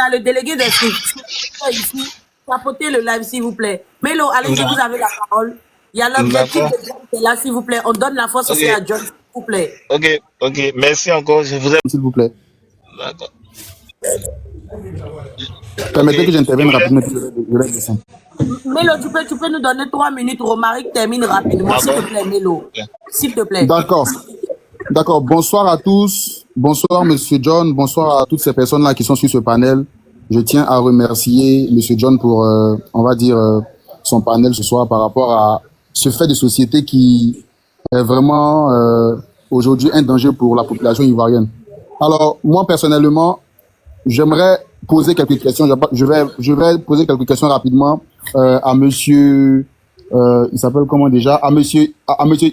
Speaker 4: le délégué d'instruction ici. Tapotez le live, s'il vous plaît. Mélo, allez-y, vous avez la parole. Il y a l'objectif de John qui est là, s'il vous plaît. On donne la force aussi à John, s'il vous plaît.
Speaker 1: Ok. Merci encore. Je vous aime.
Speaker 2: S'il vous plaît.
Speaker 1: D'accord.
Speaker 2: Permettez que j'intervienne rapidement. Je vais descendre.
Speaker 4: Mélo, tu peux nous donner 3 minutes. Romaric termine rapidement, s'il te plaît, Mélo. S'il te plaît.
Speaker 2: D'accord. Bonsoir à tous. Bonsoir, Monsieur John. Bonsoir à toutes ces personnes-là qui sont sur ce panel. Je tiens à remercier Monsieur John pour, on va dire, son panel ce soir par rapport à ce fait de société qui est vraiment aujourd'hui un danger pour la population ivoirienne. Alors, moi personnellement, j'aimerais poser quelques questions. Je vais poser quelques questions rapidement à Monsieur, il s'appelle comment déjà, à Monsieur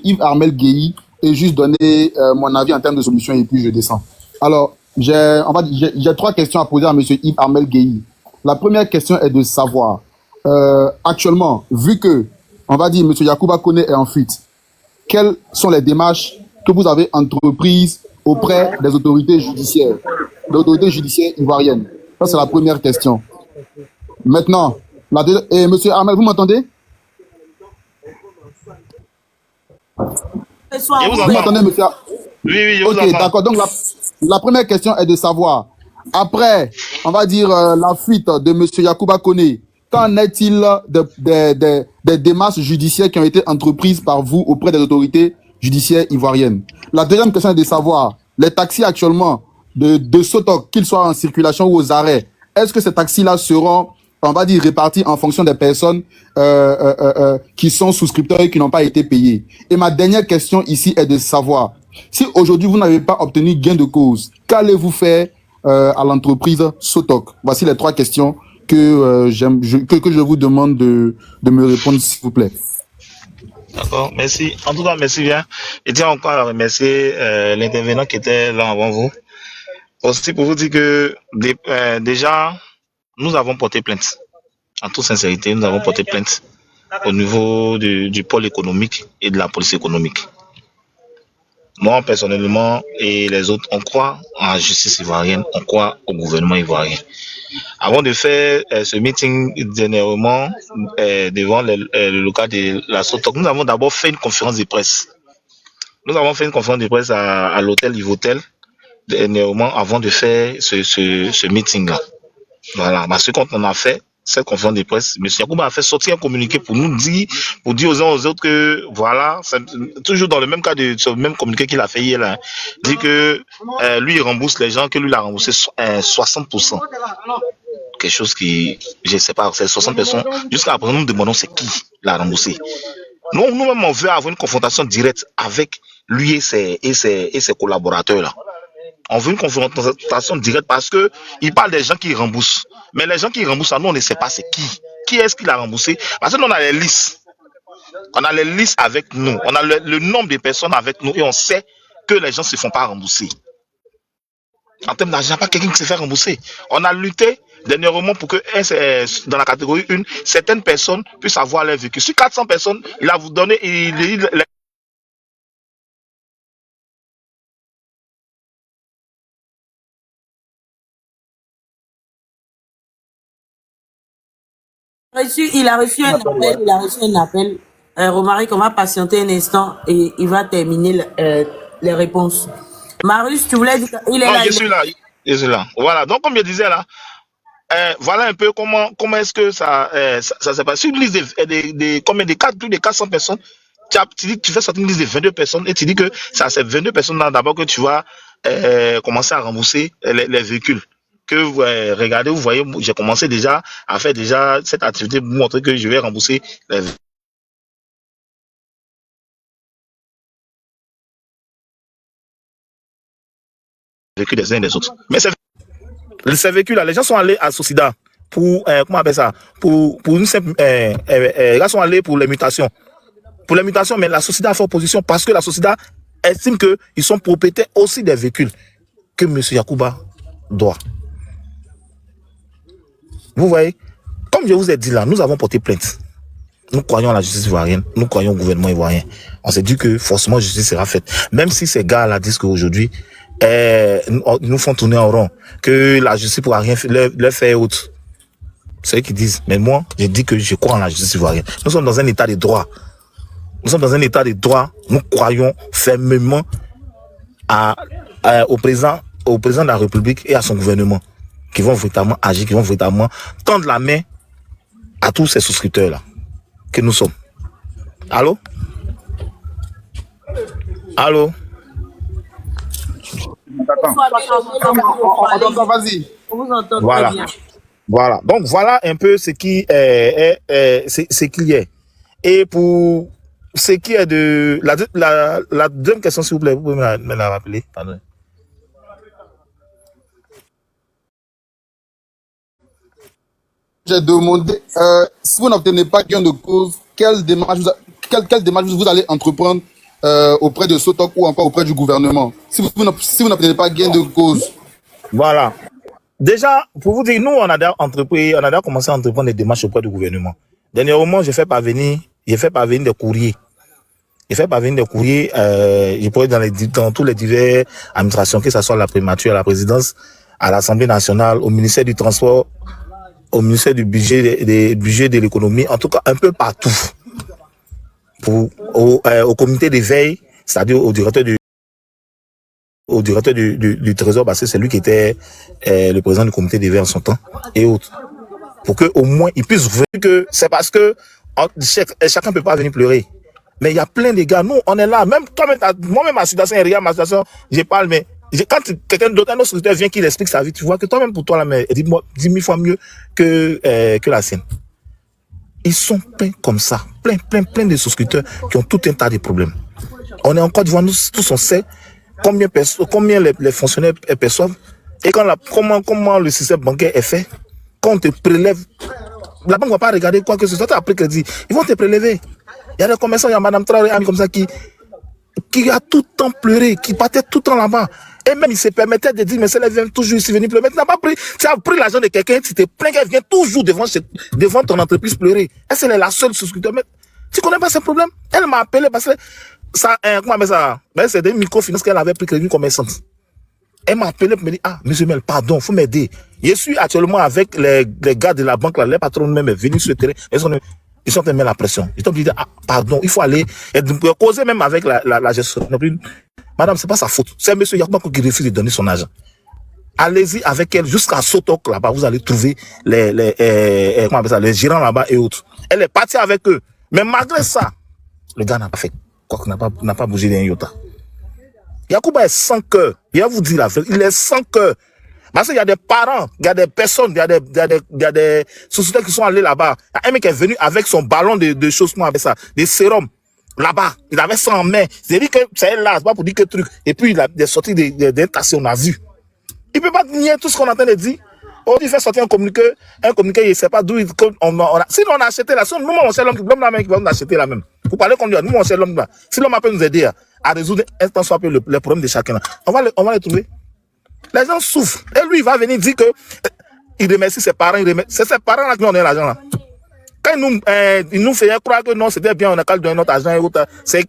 Speaker 2: Yves Armel Guéhi, et juste donner mon avis en termes de solutions et puis je descends. Alors, j'ai 3 questions à poser à Monsieur Yves Armel Guéhi. La première question est de savoir, actuellement, vu que, on va dire, Monsieur Yacouba Koné est en fuite, quelles sont les démarches que vous avez entreprises auprès des autorités judiciaires ivoiriennes? Ça, c'est la première question. Maintenant, et Monsieur Armel, vous m'entendez? Vous m'entendez, Monsieur?
Speaker 1: Oui, je vous
Speaker 2: entends. Ok, d'accord. Donc, la première question est de savoir, après, on va dire, la fuite de M. Yacouba Koné, qu'en est-il des démarches judiciaires qui ont été entreprises par vous auprès des autorités judiciaires ivoiriennes? La deuxième question est de savoir, les taxis actuellement de Sotok, qu'ils soient en circulation ou aux arrêts, est-ce que ces taxis-là seront, on va dire, répartis en fonction des personnes qui sont souscripteurs et qui n'ont pas été payés? Et ma dernière question ici est de savoir, si aujourd'hui vous n'avez pas obtenu gain de cause, qu'allez-vous faire à l'entreprise Sotok? Voici les 3 questions que je vous demande de me répondre, s'il vous plaît.
Speaker 1: D'accord, merci. En tout cas, merci bien. Je tiens encore à remercier l'intervenant qui était là avant vous. Aussi pour vous dire que déjà, nous avons porté plainte. En toute sincérité, nous avons porté plainte au niveau du pôle économique et de la police économique. Moi, personnellement, et les autres, on croit en la justice ivoirienne, on croit au gouvernement ivoirien. Avant de faire ce meeting dernièrement devant le local de la Sotok, nous avons d'abord fait une conférence de presse. Nous avons fait une conférence de presse à l'hôtel Ivotel dernièrement avant de faire ce meeting-là. Voilà, parce que quand on a fait cette conférence de presse, M. Yacouba a fait sortir un communiqué pour nous dire, pour dire aux uns aux autres que, voilà, toujours dans le même cas de ce même communiqué qu'il a fait hier, là, dit que lui, il rembourse les gens, que lui, il a remboursé 60%. Quelque chose qui, je ne sais pas, c'est 60 personnes. Jusqu'à présent, nous nous demandons c'est qui l'a remboursé. Nous-mêmes, on veut avoir une confrontation directe avec lui et ses collaborateurs-là. On veut une confrontation directe parce que il parle des gens qui remboursent. Mais les gens qui remboursent, nous, on ne sait pas c'est qui. Qui est-ce qui l'a remboursé? Parce que nous, on a les listes. On a les listes avec nous. On a le nombre de personnes avec nous et on sait que les gens ne se font pas rembourser. En termes d'argent, il n'y a pas quelqu'un qui se fait rembourser. On a lutté dernièrement pour que, dans la catégorie 1, certaines personnes puissent avoir leur véhicule. Sur 400 personnes, il a vous donné...
Speaker 4: Il a reçu un appel. Romaric, on va patienter un instant et il va terminer les réponses. Marius, tu voulais dire qu'il est
Speaker 1: non,
Speaker 4: là.
Speaker 1: Je suis là. Voilà, donc comme je disais là, voilà un peu comment est-ce que ça s'est passé. Une liste plus de 400 personnes. Tu fais sortir une liste de 22 personnes et tu dis que c'est à ces 22 personnes-là d'abord que tu vas commencer à rembourser les véhicules. Que vous regardez, vous voyez, j'ai commencé déjà à faire cette activité pour montrer que je vais rembourser les véhicules des uns et des autres. Mais ces véhicules-là, les gens sont allés à Socida pour, comment on appelle ça, pour une simple, ils sont allés pour les mutations. Pour les mutations, mais la Socida a fait opposition parce que la Socida estime qu'ils sont propriétaires aussi des véhicules que M. Yacouba doit. Vous voyez, comme je vous ai dit là, nous avons porté plainte. Nous croyons à la justice ivoirienne, nous croyons au gouvernement ivoirien. On s'est dit que forcément justice sera faite. Même si ces gars-là disent qu'aujourd'hui, nous font tourner en rond, que la justice ne pourra rien leur faire autre. C'est eux qui disent. Mais moi, je dis que je crois en la justice ivoirienne. Nous sommes dans un état de droit. Nous sommes dans un état de droit. Nous croyons fermement au président de la République et à son gouvernement, qui vont véritablement agir, qui vont véritablement tendre la main à tous ces souscripteurs-là que nous sommes. Allô? Allô?
Speaker 2: Vas-y.
Speaker 1: Voilà. Voilà. Donc voilà un peu ce qui ce qu'il y a. Et pour ce qui est de la deuxième question, s'il vous plaît, vous pouvez me la rappeler. Pardon.
Speaker 2: J'ai demandé, si vous n'obtenez pas gain de cause, quelle démarche vous allez entreprendre auprès de Sotok ou encore auprès du gouvernement? Si vous n'obtenez pas gain de cause.
Speaker 1: Voilà. Déjà, pour vous dire, nous, on a déjà commencé à entreprendre des démarches auprès du gouvernement. Dernièrement, j'ai fait parvenir des courriers. Je pourrais dans tous les divers administrations, que ce soit la primature, à la présidence, à l'Assemblée nationale, au ministère du Transport, au ministère du budget de l'économie, en tout cas un peu partout. Au comité de veille, c'est-à-dire au directeur du Trésor, parce que c'est lui qui était le président du comité de veille en son temps, et autres. Pour que au moins ils puissent voir que c'est parce que Chacun ne peut pas venir pleurer. Mais il y a plein de gars, nous, on est là. Même toi-même, moi-même, ma situation, regarde ma situation, je parle, mais quand quelqu'un d'autre, un autre souscripteur vient qui explique sa vie, tu vois que toi-même, pour toi, là, mais dis-moi 10 000 fois mieux que la sienne. Ils sont pleins comme ça. Plein de souscripteurs qui ont tout un tas de problèmes. On est en Côte d'Ivoire, nous tous, on sait combien les fonctionnaires perçoivent et comment le système bancaire est fait. Quand on te prélève, la banque ne va pas regarder quoi que ce soit, tu as pris crédit, ils vont te prélever. Il y a des commerçants, il y a Madame Traoré, comme ça, qui a tout le temps pleuré, qui partait tout le temps là-bas. Et même, il se permettait de dire, mais celle-là vient toujours ici venir pleurer. Mais tu n'as pas pris, tu as pris l'argent de quelqu'un, tu te plains qu'elle vient toujours devant ton entreprise pleurer. Et c'est la seule souscripteur. Mais tu connais pas ce problème? Elle m'a appelé parce que ça, comment on appelle ça? Ben, c'est des microfinances qu'elle avait pris crédit commerçante. Elle m'a appelé pour me dire, ah, monsieur Mel, pardon, faut m'aider. Je suis actuellement avec les gars de la banque, là, les patrons même est venu sur le terrain. Ils sont en train de mettre la pression. Ils sont dit, ah, pardon, il faut aller, causer même avec la gestion. Madame, c'est pas sa faute. C'est monsieur Yakouba qui refuse de donner son argent. Allez-y avec elle jusqu'à Sotok, là-bas. Vous allez trouver les gérants là-bas et autres. Elle est partie avec eux. Mais malgré ça, le gars n'a pas fait quoi, n'a pas bougé d'un iota. Yakouba est sans cœur. Il va vous dire la vérité. Il est sans cœur. Parce qu'il y a des parents, il y a des personnes, il y a des sociétés qui sont allés là-bas. Il y a un mec qui est venu avec son ballon de choses, avec ça, des sérums. Là-bas, il avait ça en main. C'est dit que c'est là, c'est pas pour dire que truc. Et puis, il est sorti d'un taxi, on a vu. Il peut pas nier tout ce qu'on est en train de dire. On dit faire sortir un communiqué, il ne sait pas d'où sinon on a acheté là, nous, on sait l'homme qui va nous acheter là même. Pour parler comme lui, nous, on sait l'homme là. Si l'homme peut nous aider à résoudre un temps soit peu les problèmes de chacun là, on va les trouver. Les gens souffrent. Et lui, il va venir dire que il remercie ses parents, c'est ses parents là qui ont donné l'argent là. Quand il nous fait croire que non, c'était bien, on a qu'à donner notre argent et autres, c'est...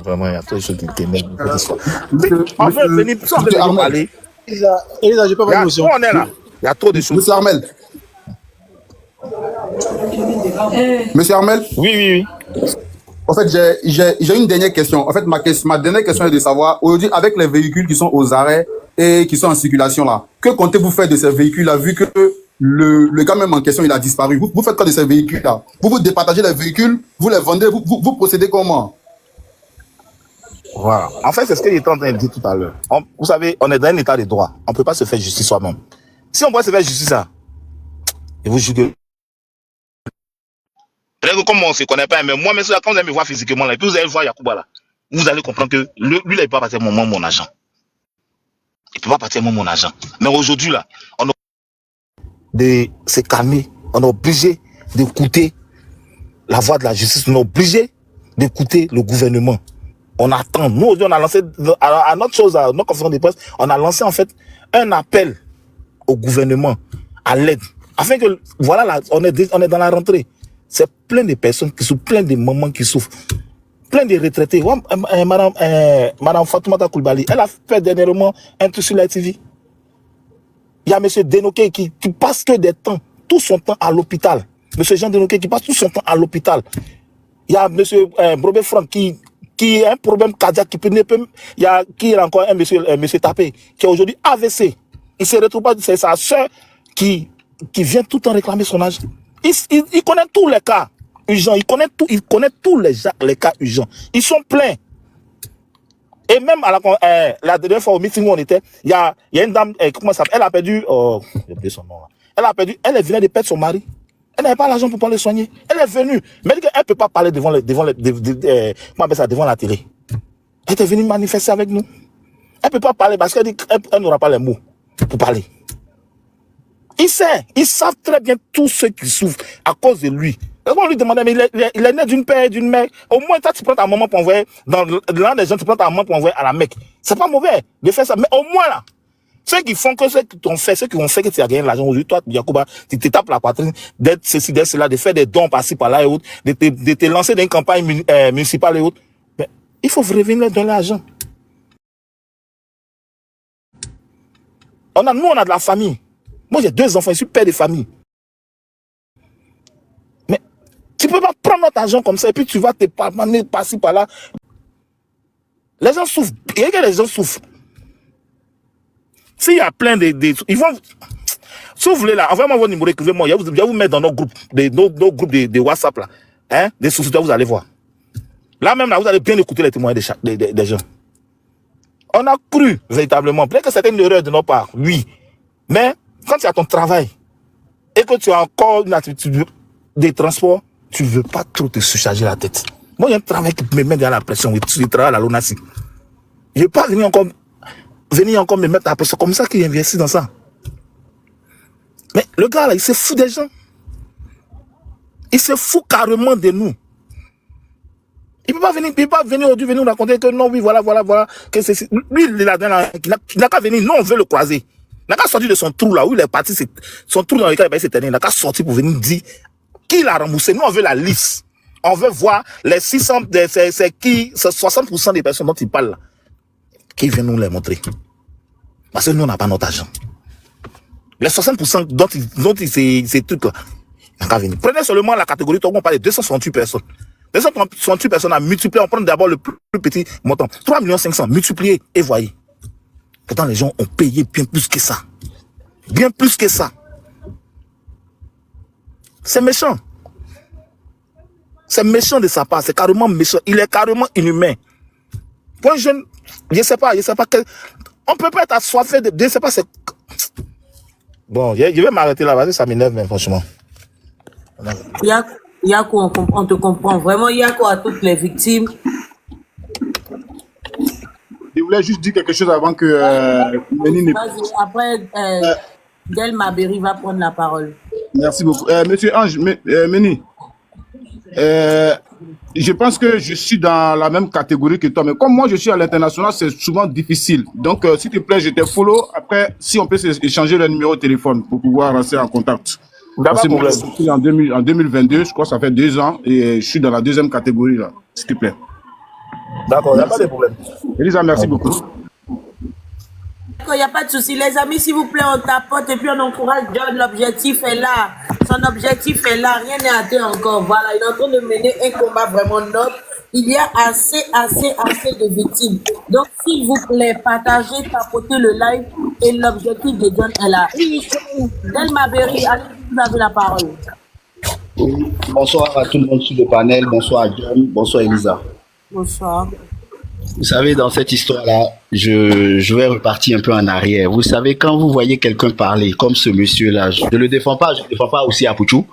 Speaker 1: Vraiment, il y a trop de choses qui t'énervent. On veut venir, on veut parler.
Speaker 8: Elisa, j'ai pas votre émotion.
Speaker 1: On est là. Il y a trop de choses.
Speaker 2: Monsieur Armel. Monsieur Armel.
Speaker 1: Oui.
Speaker 2: En fait, j'ai une dernière question. En fait, ma dernière question est de savoir, aujourd'hui, avec les véhicules qui sont aux arrêts et qui sont en circulation là, que comptez-vous faire de ces véhicules-là, vu que le gars même en question, il a disparu. Vous faites quoi de ces véhicules-là? Vous départagez les véhicules, vous les vendez, vous procédez comment?
Speaker 1: Voilà. En fait, c'est ce que j'étais en train de dire tout à l'heure. Vous savez, on est dans un état de droit. On ne peut pas se faire justice soi-même. Si on pourrait se faire justice, ça, et vous jugez. Peut-être que comme on ne se connaît pas, mais moi, mais quand vous allez me voir physiquement, là, et puis vous allez voir Yakouba là, vous allez comprendre que lui, là, il ne peut pas partir mon agent. Il ne peut pas partir mon agent. Mais aujourd'hui, là, on a de se calmer. On est obligé d'écouter la voix de la justice. On est obligé d'écouter le gouvernement. On attend. Nous, aujourd'hui, on a lancé, à notre chose, à notre conférence de presse, on a lancé, en fait, un appel au gouvernement, à l'aide. Afin que, voilà, là, on est dans la rentrée. C'est plein de personnes qui souffrent, plein de mamans qui souffrent, plein de retraités. Madame Fatoumata Koulibaly, elle a fait dernièrement un truc sur la TV. Il y a monsieur Denoké qui passe que tout son temps à l'hôpital. Monsieur Jean Denoké qui passe tout son temps à l'hôpital. Il y a monsieur Brobé Franck qui a un problème cardiaque, il y a encore un monsieur Tapé qui est aujourd'hui AVC. Il se retrouve pas, c'est sa soeur qui vient tout le temps réclamer son âge. Il connaît tous les cas urgents, il connaît tous les cas urgents. Ils sont pleins. Et même à la dernière fois au meeting où on était, il y a une dame, comment ça s'appelle? Elle a perdu, j'ai oublié son nom là. Elle venait de perdre son mari. Elle n'avait pas l'argent pour pouvoir le soigner. Elle est venue. Mais elle ne peut pas parler devant la télé. Elle est venue manifester avec nous. Elle ne peut pas parler parce qu'elle dit qu'elle n'aura pas les mots pour parler. Ils savent très bien tous ceux qui souffrent à cause de lui. On lui demandait, mais il est né d'une père et d'une mère. Au moins, toi, tu prends ta maman pour envoyer, dans l'an des gens, tu prends ta maman pour envoyer à la Mecque. C'est pas mauvais de faire ça. Mais au moins, là, ceux qui font que ceux qui ont fait que tu as gagné l'argent aujourd'hui, toi, Yakouba, tu te tapes la poitrine, d'être ceci, d'être cela, de faire des dons par-ci, par-là et autres, de te lancer dans une campagne municipale et autres. Mais il faut revenir dans l'argent. Nous, on a de la famille. Moi, j'ai 2 enfants, je suis père de famille. Mais tu ne peux pas prendre notre argent comme ça et puis tu vas te parler par-ci, par-là. Les gens souffrent. Et que les gens souffrent. S'il y a plein ils vont... Si vous voulez là, envoyez-moi votre numéro, écrivez-moi. Je vais vous mettre dans nos groupes, nos groupes de WhatsApp là. Hein? Des sous-titres, vous allez voir. Là même, là, vous allez bien écouter les témoignages des gens. On a cru, véritablement. Peut-être que c'était une erreur de notre part, oui. Mais quand tu as ton travail et que tu as encore une attitude des transports, tu ne veux pas trop te surcharger la tête. Moi, il y a un travail qui me met dans la pression. Je travaille à la LONASI. Je ne vais pas venir encore me mettre à la pression comme ça qu'il investit dans ça. Mais le gars là, il se fout des gens. Il se fout carrément de nous. Il ne peut pas venir aujourd'hui venir nous raconter que non, oui, voilà. Que lui, il n'a qu'à venir. Non, on veut le croiser. Il n'a qu'à sortir de son trou là où il est parti. Son trou dans lequel il s'est terminé. Il n'a qu'à sortir pour venir dire qui l'a remboursé. Nous, on veut la liste. On veut voir les 600, c'est qui, c'est 60% des personnes dont il parle là. Qui viennent nous les montrer. Parce que nous, on n'a pas notre argent. Les 60% dont ces trucs là. Il n'a qu'à venir. Prenez seulement la catégorie, on parle de 268 personnes. 268 personnes à multiplier, on prend d'abord le plus petit montant. 3 500 000, multiplier et voyez. Pourtant, les gens ont payé bien plus que ça. Bien plus que ça. C'est méchant. C'est méchant de sa part, c'est carrément méchant. Il est carrément inhumain. Pour un jeune, je sais pas on peut pas être assoiffé de, je sais pas, c'est... Bon, je vais m'arrêter là, vas-y, ça m'énerve, mais franchement.
Speaker 4: Yako, on te comprend. Vraiment, Yako à toutes les victimes.
Speaker 3: Je voulais juste dire quelque chose avant que Méni
Speaker 4: Après, Delma Berry va prendre la parole.
Speaker 3: Merci beaucoup. Monsieur Ange, Méni, je pense que je suis dans la même catégorie que toi, mais comme moi je suis à l'international, c'est souvent difficile. Donc, s'il te plaît, je te follow. Après, si on peut échanger le numéro de téléphone pour pouvoir rester en contact. Parce que moi, je suis en 2022, je crois que ça fait 2 ans, et je suis dans la deuxième catégorie, là, s'il te plaît.
Speaker 1: D'accord, il n'y a pas de problème.
Speaker 3: Elisa, merci beaucoup.
Speaker 4: Il n'y a pas de souci. Les amis, s'il vous plaît, on tapote et puis on encourage John. L'objectif est là. Son objectif est là. Rien n'est atteint encore. Voilà, il est en train de mener un combat vraiment noble. Il y a assez de victimes. Donc, s'il vous plaît, partagez, tapotez le live et l'objectif de John est là. Delma Berry, allez, vous avez la parole.
Speaker 11: Oui. Bonsoir à tout le monde sur le panel. Bonsoir à John. Bonsoir Elisa.
Speaker 4: Bonsoir.
Speaker 11: Vous savez, dans cette histoire-là, je vais repartir un peu en arrière. Vous savez, quand vous voyez quelqu'un parler, comme ce monsieur-là, je ne le défends pas, je ne défends pas aussi Apouchou.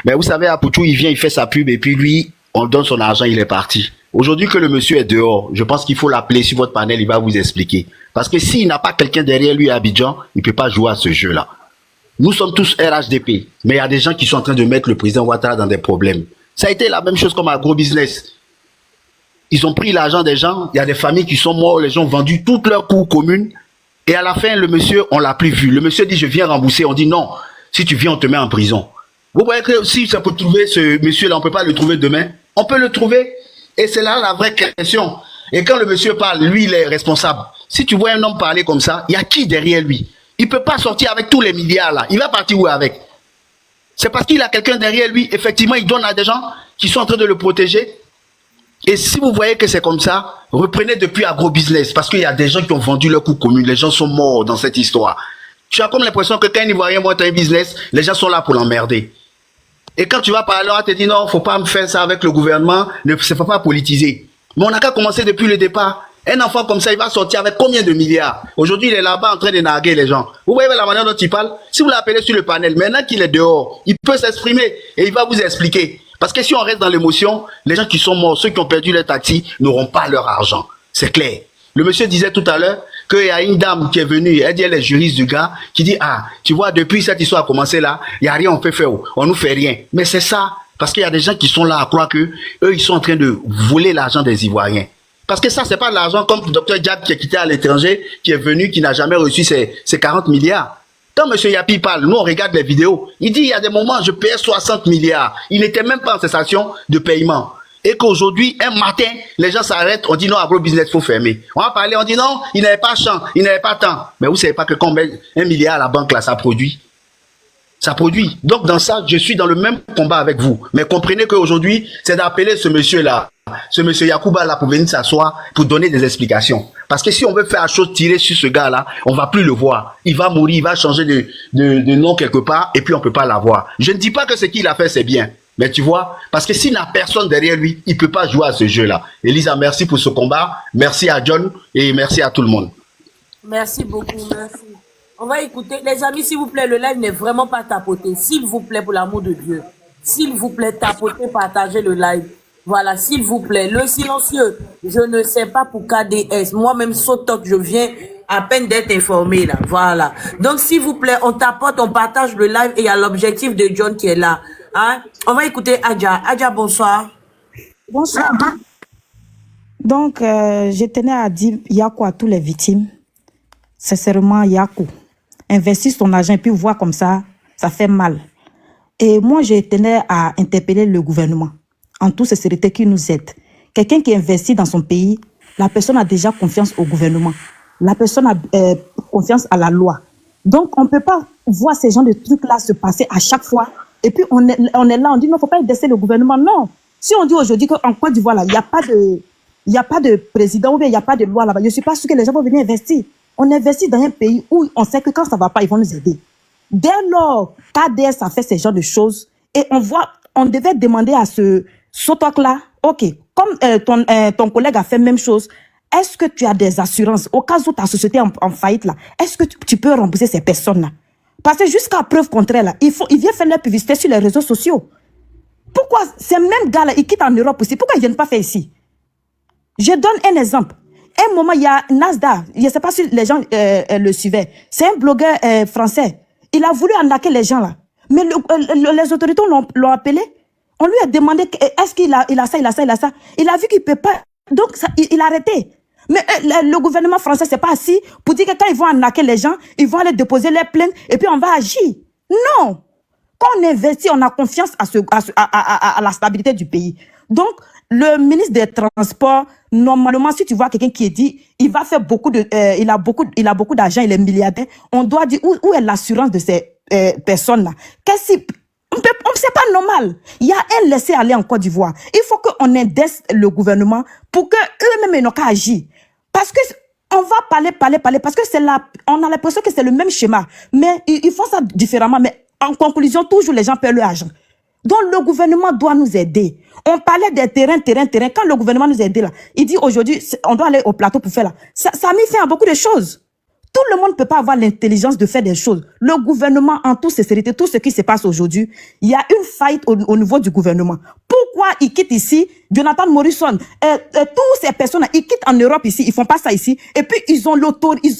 Speaker 11: Mais vous savez, Apouchou, il vient, il fait sa pub et puis lui, on donne son argent, il est parti. Aujourd'hui que le monsieur est dehors, je pense qu'il faut l'appeler sur votre panel, il va vous expliquer. Parce que s'il n'a pas quelqu'un derrière lui à Abidjan, il ne peut pas jouer à ce jeu-là. Nous sommes tous RHDP, mais il y a des gens qui sont en train de mettre le président Ouattara dans des problèmes. Ça a été la même chose comme Agro-Business. Ils ont pris l'argent des gens, il y a des familles qui sont mortes, les gens ont vendu toutes leurs cours communes. Et à la fin, le monsieur, on l'a plus vu. Le monsieur dit, je viens rembourser. On dit non, si tu viens, on te met en prison. Vous voyez que si ça peut trouver ce monsieur-là, on ne peut pas le trouver demain. On peut le trouver. Et c'est là la vraie question. Et quand le monsieur parle, lui, il est responsable. Si tu vois un homme parler comme ça, il y a qui derrière lui? Il ne peut pas sortir avec tous les milliards là. Il va partir où avec? C'est parce qu'il a quelqu'un derrière lui. Effectivement, il donne à des gens qui sont en train de le protéger. Et si vous voyez que c'est comme ça, reprenez depuis Agro-Business, parce qu'il y a des gens qui ont vendu leur coût commun, les gens sont morts dans cette histoire. Tu as comme l'impression que quand un Ivoirien monte un business, les gens sont là pour l'emmerder. Et quand tu vas parler, on te dit non, faut pas me faire ça avec le gouvernement, ne faut pas politiser. Mais on n'a qu'à commencer depuis le départ. Un enfant comme ça, il va sortir avec combien de milliards? Aujourd'hui, il est là-bas en train de narguer les gens. Vous voyez la manière dont il parle? Si vous l'appelez sur le panel, maintenant qu'il est dehors, il peut s'exprimer et il va vous expliquer. Parce que si on reste dans l'émotion, les gens qui sont morts, ceux qui ont perdu leur taxi, n'auront pas leur argent. C'est clair. Le monsieur disait tout à l'heure qu'il y a une dame qui est venue, elle dit elle est juriste du gars, qui dit ah, tu vois, depuis cette histoire a commencé là, il n'y a rien on peut faire, on nous fait rien. Mais c'est ça, parce qu'il y a des gens qui sont là à croire que eux ils sont en train de voler l'argent des Ivoiriens. Parce que ça, c'est pas l'argent comme le docteur Diab qui est quitté à l'étranger, qui est venu, qui n'a jamais reçu ses 40 milliards. Quand M. Yapi parle, nous on regarde les vidéos, il dit il y a des moments je payais 60 milliards. Il n'était même pas en cessation de paiement. Et qu'aujourd'hui, un matin, les gens s'arrêtent, on dit non, Agro-Business, il faut fermer. On va parler, on dit non, il n'avait pas champ, il n'avait pas temps. Mais vous savez pas que quand on met 1 milliard à la banque là, ça produit. Ça produit. Donc dans ça, je suis dans le même combat avec vous. Mais comprenez qu'aujourd'hui, c'est d'appeler ce monsieur-là. ce monsieur Yacouba là pour venir s'asseoir, pour donner des explications. Parce que si on veut faire la chose tirer sur ce gars-là, on va plus le voir. Il va mourir, il va changer de nom quelque part, et puis on peut pas l'avoir. Je ne dis pas que ce qu'il a fait, c'est bien. Mais tu vois, parce que s'il n'a personne derrière lui, il peut pas jouer à ce jeu-là. Elisa, merci pour ce combat. Merci à John, et merci à tout le monde.
Speaker 4: Merci beaucoup, merci. On va écouter. Les amis, s'il vous plaît, le live n'est vraiment pas tapoté. S'il vous plaît, pour l'amour de Dieu. S'il vous plaît, tapotez, partagez le live. Voilà, s'il vous plaît. Le silencieux, je ne sais pas pour KDS. Moi-même, Sotok, je viens à peine d'être informé là. Voilà. Donc, s'il vous plaît, on tapote, on partage le live et il y a l'objectif de John qui est là. Hein? On va écouter Adja. Adja, bonsoir.
Speaker 12: Bonsoir. Donc, je tenais à dire Yakou à toutes les victimes. Sincèrement, Yakou, investir son argent et puis voir comme ça fait mal. Et moi, je tenais à interpeller le gouvernement, en toute sincérité, qui nous aide. Quelqu'un qui investit dans son pays, la personne a déjà confiance au gouvernement. La personne a confiance à la loi. Donc, on ne peut pas voir ces genres de trucs-là se passer à chaque fois. Et puis, on est là, on dit, non, il ne faut pas laisser le gouvernement. Non. Si on dit aujourd'hui qu'en Côte d'Ivoire, là, il n'y a pas de président ou bien il n'y a pas de loi là-bas, je ne suis pas sûr que les gens vont venir investir. On investit dans un pays où on sait que quand ça ne va pas, ils vont nous aider. Dès lors, KDS a fait ce genre de choses et on devait demander à ce Sotok-là, ok, comme ton collègue a fait même chose, est-ce que tu as des assurances au cas où ta société est en faillite là, est-ce que tu peux rembourser ces personnes-là? Parce que jusqu'à preuve contraire là, il vient faire leur publicité sur les réseaux sociaux. Pourquoi ces mêmes gars-là, ils quittent en Europe aussi? Pourquoi ils ne viennent pas faire ici? Je donne un exemple. Un moment, il y a Nasdaq, je ne sais pas si les gens le suivaient, c'est un blogueur français. Il a voulu arnaquer les gens là. Mais les autorités l'ont appelé. On lui a demandé est-ce qu'il a ça, il a ça, il a ça. Il a vu qu'il ne peut pas. Donc, il a arrêté. Mais le gouvernement français, c'est pas assis pour dire que quand ils vont arnaquer les gens, ils vont aller déposer les plaintes et puis on va agir. Non. Quand on investit, on a confiance à la stabilité du pays. Donc, le ministre des Transports, normalement, si tu vois quelqu'un qui est dit, il va faire il a beaucoup d'argent, il est milliardaire, on doit dire où est l'assurance de ces personnes-là. C'est pas normal. Il y a un laisser-aller en Côte d'Ivoire. Il faut qu'on aide le gouvernement pour qu'eux-mêmes ils n'ont qu'à agir. Parce que on va parler, parce que on a l'impression que c'est le même schéma. Mais ils font ça différemment. Mais en conclusion, toujours les gens perdent leur argent. Donc le gouvernement doit nous aider. On parlait des terrains. Quand le gouvernement nous aide là, il dit aujourd'hui, on doit aller au plateau pour faire là. Ça a mis fin à beaucoup de choses. Tout le monde ne peut pas avoir l'intelligence de faire des choses. Le gouvernement, en toute sincérité, tout ce qui se passe aujourd'hui, il y a une faillite au niveau du gouvernement. Pourquoi ils quittent ici, Jonathan Morrison, toutes ces personnes, ils quittent en Europe ici, ils font pas ça ici, et puis ils ont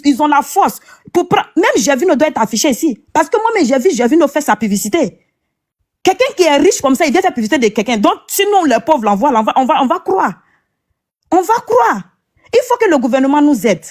Speaker 12: ils ont la force pour prendre. Même Gervino doit être affiché ici, parce que moi-même Gervino fait sa publicité. Quelqu'un qui est riche comme ça, il vient faire publicité de quelqu'un. Donc sinon les pauvres l'envoient, on va croire. On va croire. Il faut que le gouvernement nous aide.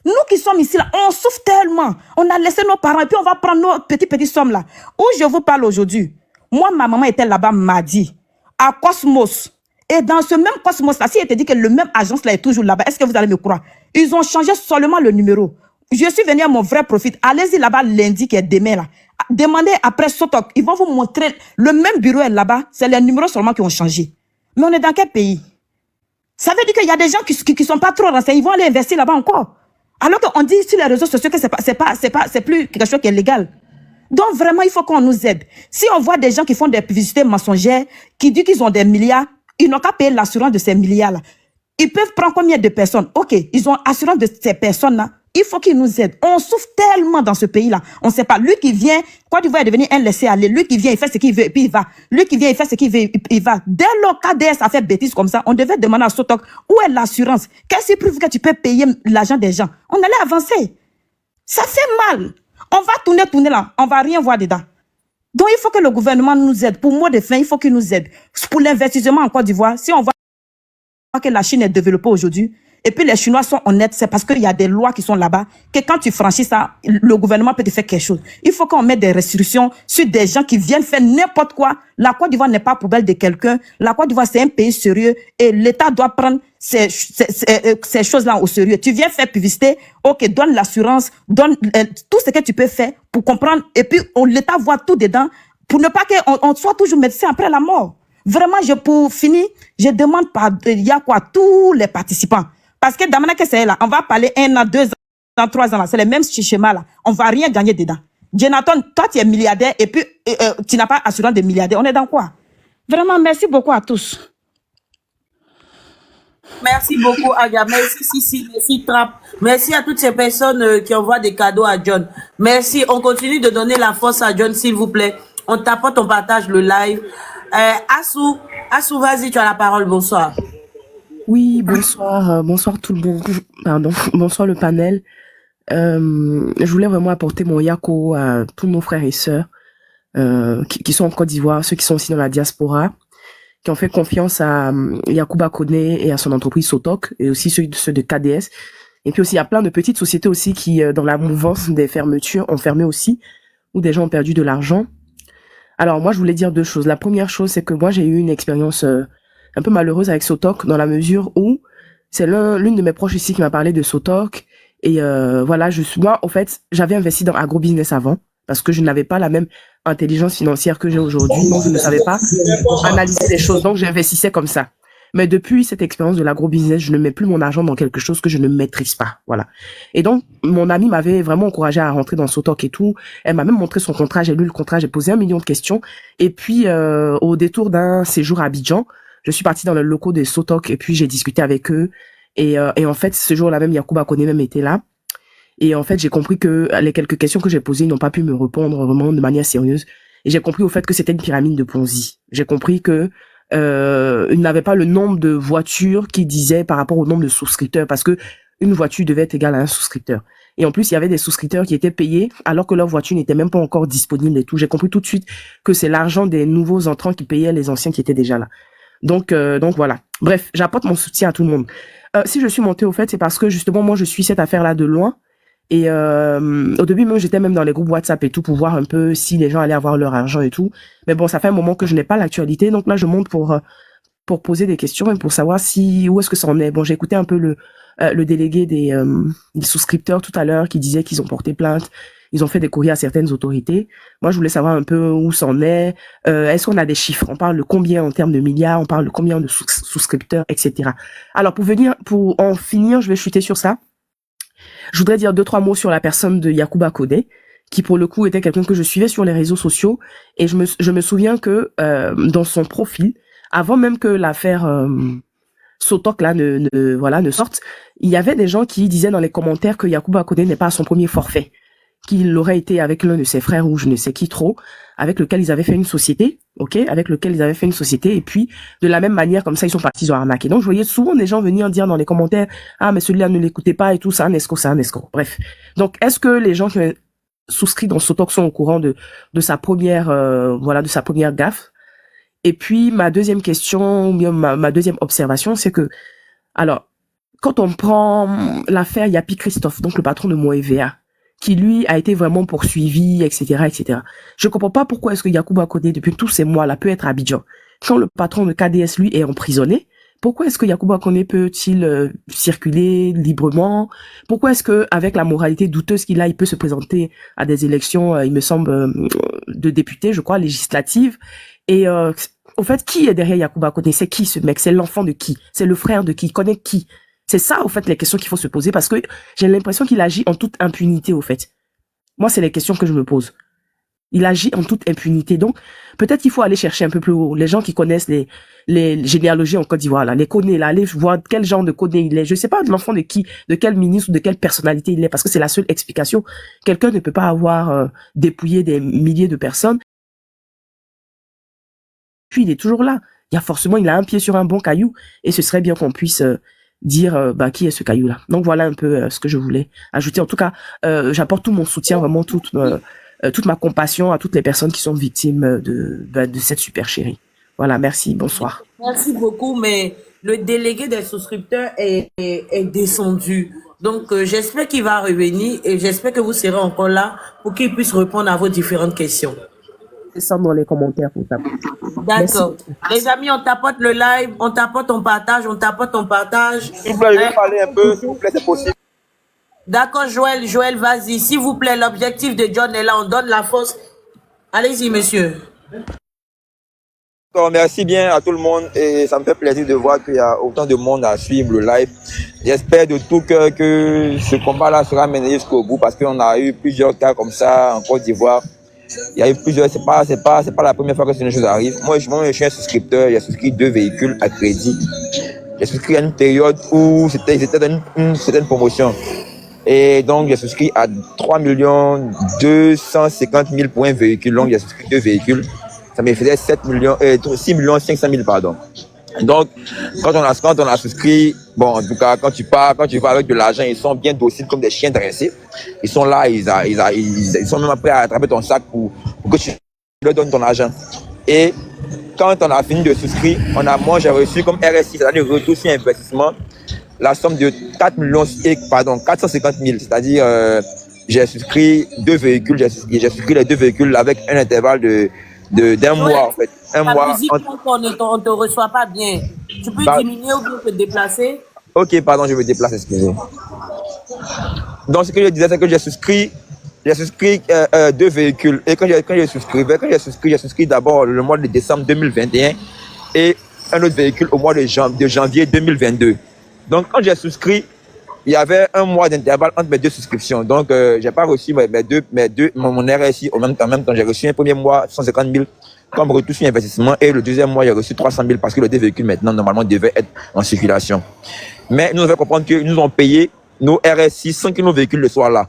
Speaker 12: Nous qui sommes ici, là, on souffre tellement. On a laissé nos parents et puis on va prendre nos petites sommes là. Où je vous parle aujourd'hui, moi, ma maman était là-bas mardi, à Cosmos. Et dans ce même Cosmos là, si elle te dit que le même agence là est toujours là-bas, est-ce que vous allez me croire? Ils ont changé seulement le numéro. Je suis venu à mon vrai profit. Allez-y là-bas lundi qui est demain là. Demandez après Sotok. Ils vont vous montrer le même bureau est là-bas. C'est les numéros seulement qui ont changé. Mais on est dans quel pays? Ça veut dire qu'il y a des gens qui sont pas trop renseignés. Ils vont aller investir là-bas encore. Alors qu'on dit sur les réseaux sociaux que c'est plus quelque chose qui est légal. Donc vraiment, il faut qu'on nous aide. Si on voit des gens qui font des publicités mensongères, qui disent qu'ils ont des milliards, ils n'ont qu'à payer l'assurance de ces milliards-là. Ils peuvent prendre combien de personnes? Ok, ils ont assurance de ces personnes-là. Il faut qu'ils nous aident. On souffre tellement dans ce pays-là. On ne sait pas. Lui qui vient, Côte d'Ivoire est devenu un laisser-aller. Lui qui vient, il fait ce qu'il veut et puis il va. Lui qui vient, il fait ce qu'il veut, il va. Dès lors KDS a fait bêtise comme ça, on devait demander à Sotok, où est l'assurance? Qu'est-ce qui prouve que tu peux payer l'argent des gens? On allait avancer. Ça fait mal. On va tourner là. On va rien voir dedans. Donc il faut que le gouvernement nous aide. Pour mot de fin, il faut qu'il nous aide. Pour l'investissement en Côte d'Ivoire, si on voit que la Chine est développée aujourd'hui, et puis les Chinois sont honnêtes, c'est parce qu'il y a des lois qui sont là-bas, que quand tu franchis ça, le gouvernement peut te faire quelque chose. Il faut qu'on mette des restrictions sur des gens qui viennent faire n'importe quoi. La Côte d'Ivoire n'est pas poubelle de quelqu'un. La Côte d'Ivoire, c'est un pays sérieux et l'État doit prendre ces choses-là au sérieux. Tu viens faire publicité, ok, donne l'assurance, donne tout ce que tu peux faire pour comprendre. Et puis, l'État voit tout dedans pour ne pas qu'on soit toujours médecin après la mort. Vraiment, pour finir, je demande il y a quoi, tous les participants. Parce que Damana c'est là, on va parler 1 an, 2 ans, 3 ans, là, c'est le même schéma là. On va rien gagner dedans. Jonathan, toi tu es milliardaire et puis tu n'as pas assurance de milliardaire. On est dans quoi? Vraiment, merci beaucoup à tous.
Speaker 4: Merci beaucoup, Aja. Merci, Sissi. Merci, Trap. Merci à toutes ces personnes qui envoient des cadeaux à John. Merci. On continue de donner la force à John, s'il vous plaît. On tapote, on partage le live. Assou, vas-y, tu as la parole. Bonsoir.
Speaker 13: Oui, bonsoir. Bonsoir tout le monde. Pardon. Bonsoir le panel. Je voulais vraiment apporter mon yako à tous nos frères et sœurs qui sont en Côte d'Ivoire, ceux qui sont aussi dans la diaspora, qui ont fait confiance à Yacouba Koné et à son entreprise Sotok, et aussi ceux de KDS. Et puis aussi, il y a plein de petites sociétés aussi qui, dans la mouvance des fermetures, ont fermé aussi, où des gens ont perdu de l'argent. Alors moi, je voulais dire 2 choses. La première chose, c'est que moi, j'ai eu une expérience un peu malheureuse avec Sotok, dans la mesure où c'est l'une de mes proches ici qui m'a parlé de Sotok. Et voilà, moi, au fait, j'avais investi dans agrobusiness avant, parce que je n'avais pas la même intelligence financière que j'ai aujourd'hui, donc je ne savais pas analyser les choses, donc j'investissais comme ça. Mais depuis cette expérience de l'agrobusiness, je ne mets plus mon argent dans quelque chose que je ne maîtrise pas, voilà. Et donc, mon amie m'avait vraiment encouragé à rentrer dans Sotok et tout. Elle m'a même montré son contrat, j'ai lu le contrat, j'ai posé 1 million de questions. Et puis, au détour d'un séjour à Abidjan, je suis partie dans le locaux de Sotok et puis j'ai discuté avec eux. Et en fait, ce jour-là même, Yacouba Koné même était là. Et en fait, j'ai compris que les quelques questions que j'ai posées, ils n'ont pas pu me répondre vraiment de manière sérieuse. Et j'ai compris au fait que c'était une pyramide de Ponzi. J'ai compris que ils n'avaient pas le nombre de voitures qu'ils disaient par rapport au nombre de souscripteurs, parce que une voiture devait être égale à un souscripteur. Et en plus, il y avait des souscripteurs qui étaient payés alors que leur voiture n'était même pas encore disponible et tout. J'ai compris tout de suite que c'est l'argent des nouveaux entrants qui payaient les anciens qui étaient déjà là. Donc voilà. Bref, j'apporte mon soutien à tout le monde. Si je suis montée au fait, c'est parce que justement, moi, je suis cette affaire-là de loin. Et au début, même, j'étais même dans les groupes WhatsApp et tout pour voir un peu si les gens allaient avoir leur argent et tout. Mais bon, ça fait un moment que je n'ai pas l'actualité. Donc là, je monte pour poser des questions et pour savoir où est-ce que ça en est. Bon, j'ai écouté un peu le délégué des souscripteurs tout à l'heure qui disait qu'ils ont porté plainte. Ils ont fait des courriers à certaines autorités. Moi, je voulais savoir un peu où ça en est. Est-ce qu'on a des chiffres? On parle de combien en termes de milliards? On parle de combien de souscripteurs, etc. Alors, pour en finir, je vais chuter sur ça. Je voudrais dire 2-3 mots sur la personne de Yacouba Koné, qui pour le coup était quelqu'un que je suivais sur les réseaux sociaux. Et je me souviens que dans son profil, avant même que l'affaire Sotok là ne sorte, il y avait des gens qui disaient dans les commentaires que Yacouba Koné n'est pas à son premier forfait, qu'il aurait été avec l'un de ses frères ou je ne sais qui trop, avec lequel ils avaient fait une société, et puis de la même manière comme ça ils sont partis, ils ont arnaqué. Donc je voyais souvent des gens venir dire dans les commentaires mais celui-là ne l'écoutez pas et tout, c'est un escroc. Bref, donc est-ce que les gens qui ont souscrit dans Sotok sont au courant de sa première de sa première gaffe? Et puis ma deuxième question, ou bien ma deuxième observation, c'est que alors quand on prend l'affaire Yapi Christophe, donc le patron de Moevea, qui lui a été vraiment poursuivi, etc. Je comprends pas pourquoi est-ce que Yacouba Koné, depuis tous ces mois-là, peut être à Abidjan. Quand le patron de KDS, lui, est emprisonné, pourquoi est-ce que Yacouba Koné peut-il circuler librement? Pourquoi est-ce que, avec la moralité douteuse qu'il a, il peut se présenter à des élections, il me semble, de députés, je crois, législatives? Et au fait, qui est derrière Yacouba Koné? C'est qui ce mec? C'est l'enfant de qui? C'est le frère de qui? Il connaît qui? C'est ça, au fait, les questions qu'il faut se poser, parce que j'ai l'impression qu'il agit en toute impunité, au fait. Moi, c'est les questions que je me pose. Il agit en toute impunité. Donc, peut-être qu'il faut aller chercher un peu plus haut. Les gens qui connaissent les généalogies en Côte d'Ivoire, là, les Koné, là, aller voir quel genre de Koné il est. Je sais pas de l'enfant de qui, de quel ministre ou de quelle personnalité il est, parce que c'est la seule explication. Quelqu'un ne peut pas avoir dépouillé des milliers de personnes. Puis, il est toujours là. Il a un pied sur un bon caillou, et ce serait bien qu'on puisse dire qui est ce caillou là. Donc voilà un peu ce que je voulais ajouter. En tout cas, j'apporte tout mon soutien, vraiment toute ma compassion à toutes les personnes qui sont victimes de cette super chérie. Voilà, merci, bonsoir.
Speaker 4: Merci beaucoup, mais le délégué des souscripteurs est descendu. Donc j'espère qu'il va revenir et j'espère que vous serez encore là pour qu'il puisse répondre à vos différentes questions.
Speaker 13: Ça dans les commentaires pour taper.
Speaker 4: D'accord. Les amis, on tapote le live, on tapote, on partage.
Speaker 14: S'il vous plaît, je vais parler un peu, s'il vous plaît, c'est possible.
Speaker 4: D'accord, Joël, vas-y. S'il vous plaît, l'objectif de John est là, on donne la force. Allez-y, monsieur.
Speaker 14: D'accord, merci bien à tout le monde et ça me fait plaisir de voir qu'il y a autant de monde à suivre le live. J'espère de tout cœur que ce combat-là sera mené jusqu'au bout parce qu'on a eu plusieurs cas comme ça en Côte d'Ivoire. Il y a eu plusieurs, c'est pas la première fois que cette chose arrive. Moi, je suis un souscripteur, j'ai souscrit 2 véhicules à crédit. J'ai souscrit à une période où c'était dans une certaine promotion. Et donc, j'ai souscrit à 3 250 000 pour un véhicule. Donc, j'ai souscrit 2 véhicules. Ça me faisait 6 500 000, pardon. Donc, quand on a souscrit, bon, en tout cas, quand tu pars avec de l'argent, ils sont bien dociles comme des chiens dressés. Ils sont là, ils sont même prêts à attraper ton sac pour que tu leur donnes ton argent. Et quand on a fini de souscrire, moi, j'ai reçu comme RSI, c'est-à-dire retour sur investissement, la somme de 450 000. C'est-à-dire, j'ai souscrit 2 véhicules, j'ai souscrit les 2 véhicules avec un intervalle d'un mois, en fait. Un mois.
Speaker 4: Musique, on ne te reçoit pas bien. Tu peux diminuer ou bien te déplacer?
Speaker 14: Ok, pardon, je me déplace, excusez. Donc, ce que je disais, c'est que j'ai souscrit 2 véhicules. Et quand j'ai souscrit d'abord le mois de décembre 2021 et un autre véhicule au mois de janvier 2022. Donc, quand j'ai souscrit, il y avait un mois d'intervalle entre mes 2 souscriptions. Donc, j'ai pas reçu mon RSI en même temps. J'ai reçu un premier mois 150 000 comme retour sur investissement et le deuxième mois, j'ai reçu 300 000 parce que les 2 véhicules maintenant, normalement, devaient être en circulation. Mais nous devons comprendre qu'ils nous ont payé nos RSI sans que nos véhicules ne soient là.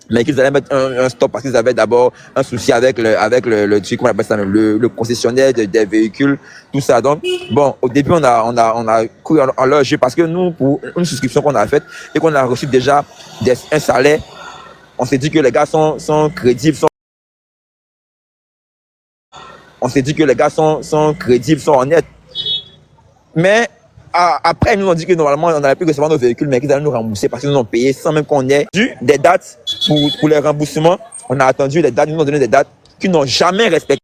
Speaker 14: Mais qu'ils allaient mettre un stop parce qu'ils avaient d'abord un souci avec le concessionnaire des véhicules, tout ça. Donc, bon, au début, on a couru en leur jeu parce que nous, pour une souscription qu'on a faite et qu'on a reçu déjà un salaire, on s'est dit que les gars sont crédibles, sont honnêtes. Mais après, ils nous ont dit que normalement, on n'allait plus recevoir nos véhicules, mais qu'ils allaient nous rembourser parce qu'ils nous ont payé sans même qu'on ait eu des dates pour les remboursements. On a attendu les dates, ils nous ont donné des dates qu'ils n'ont jamais respectées.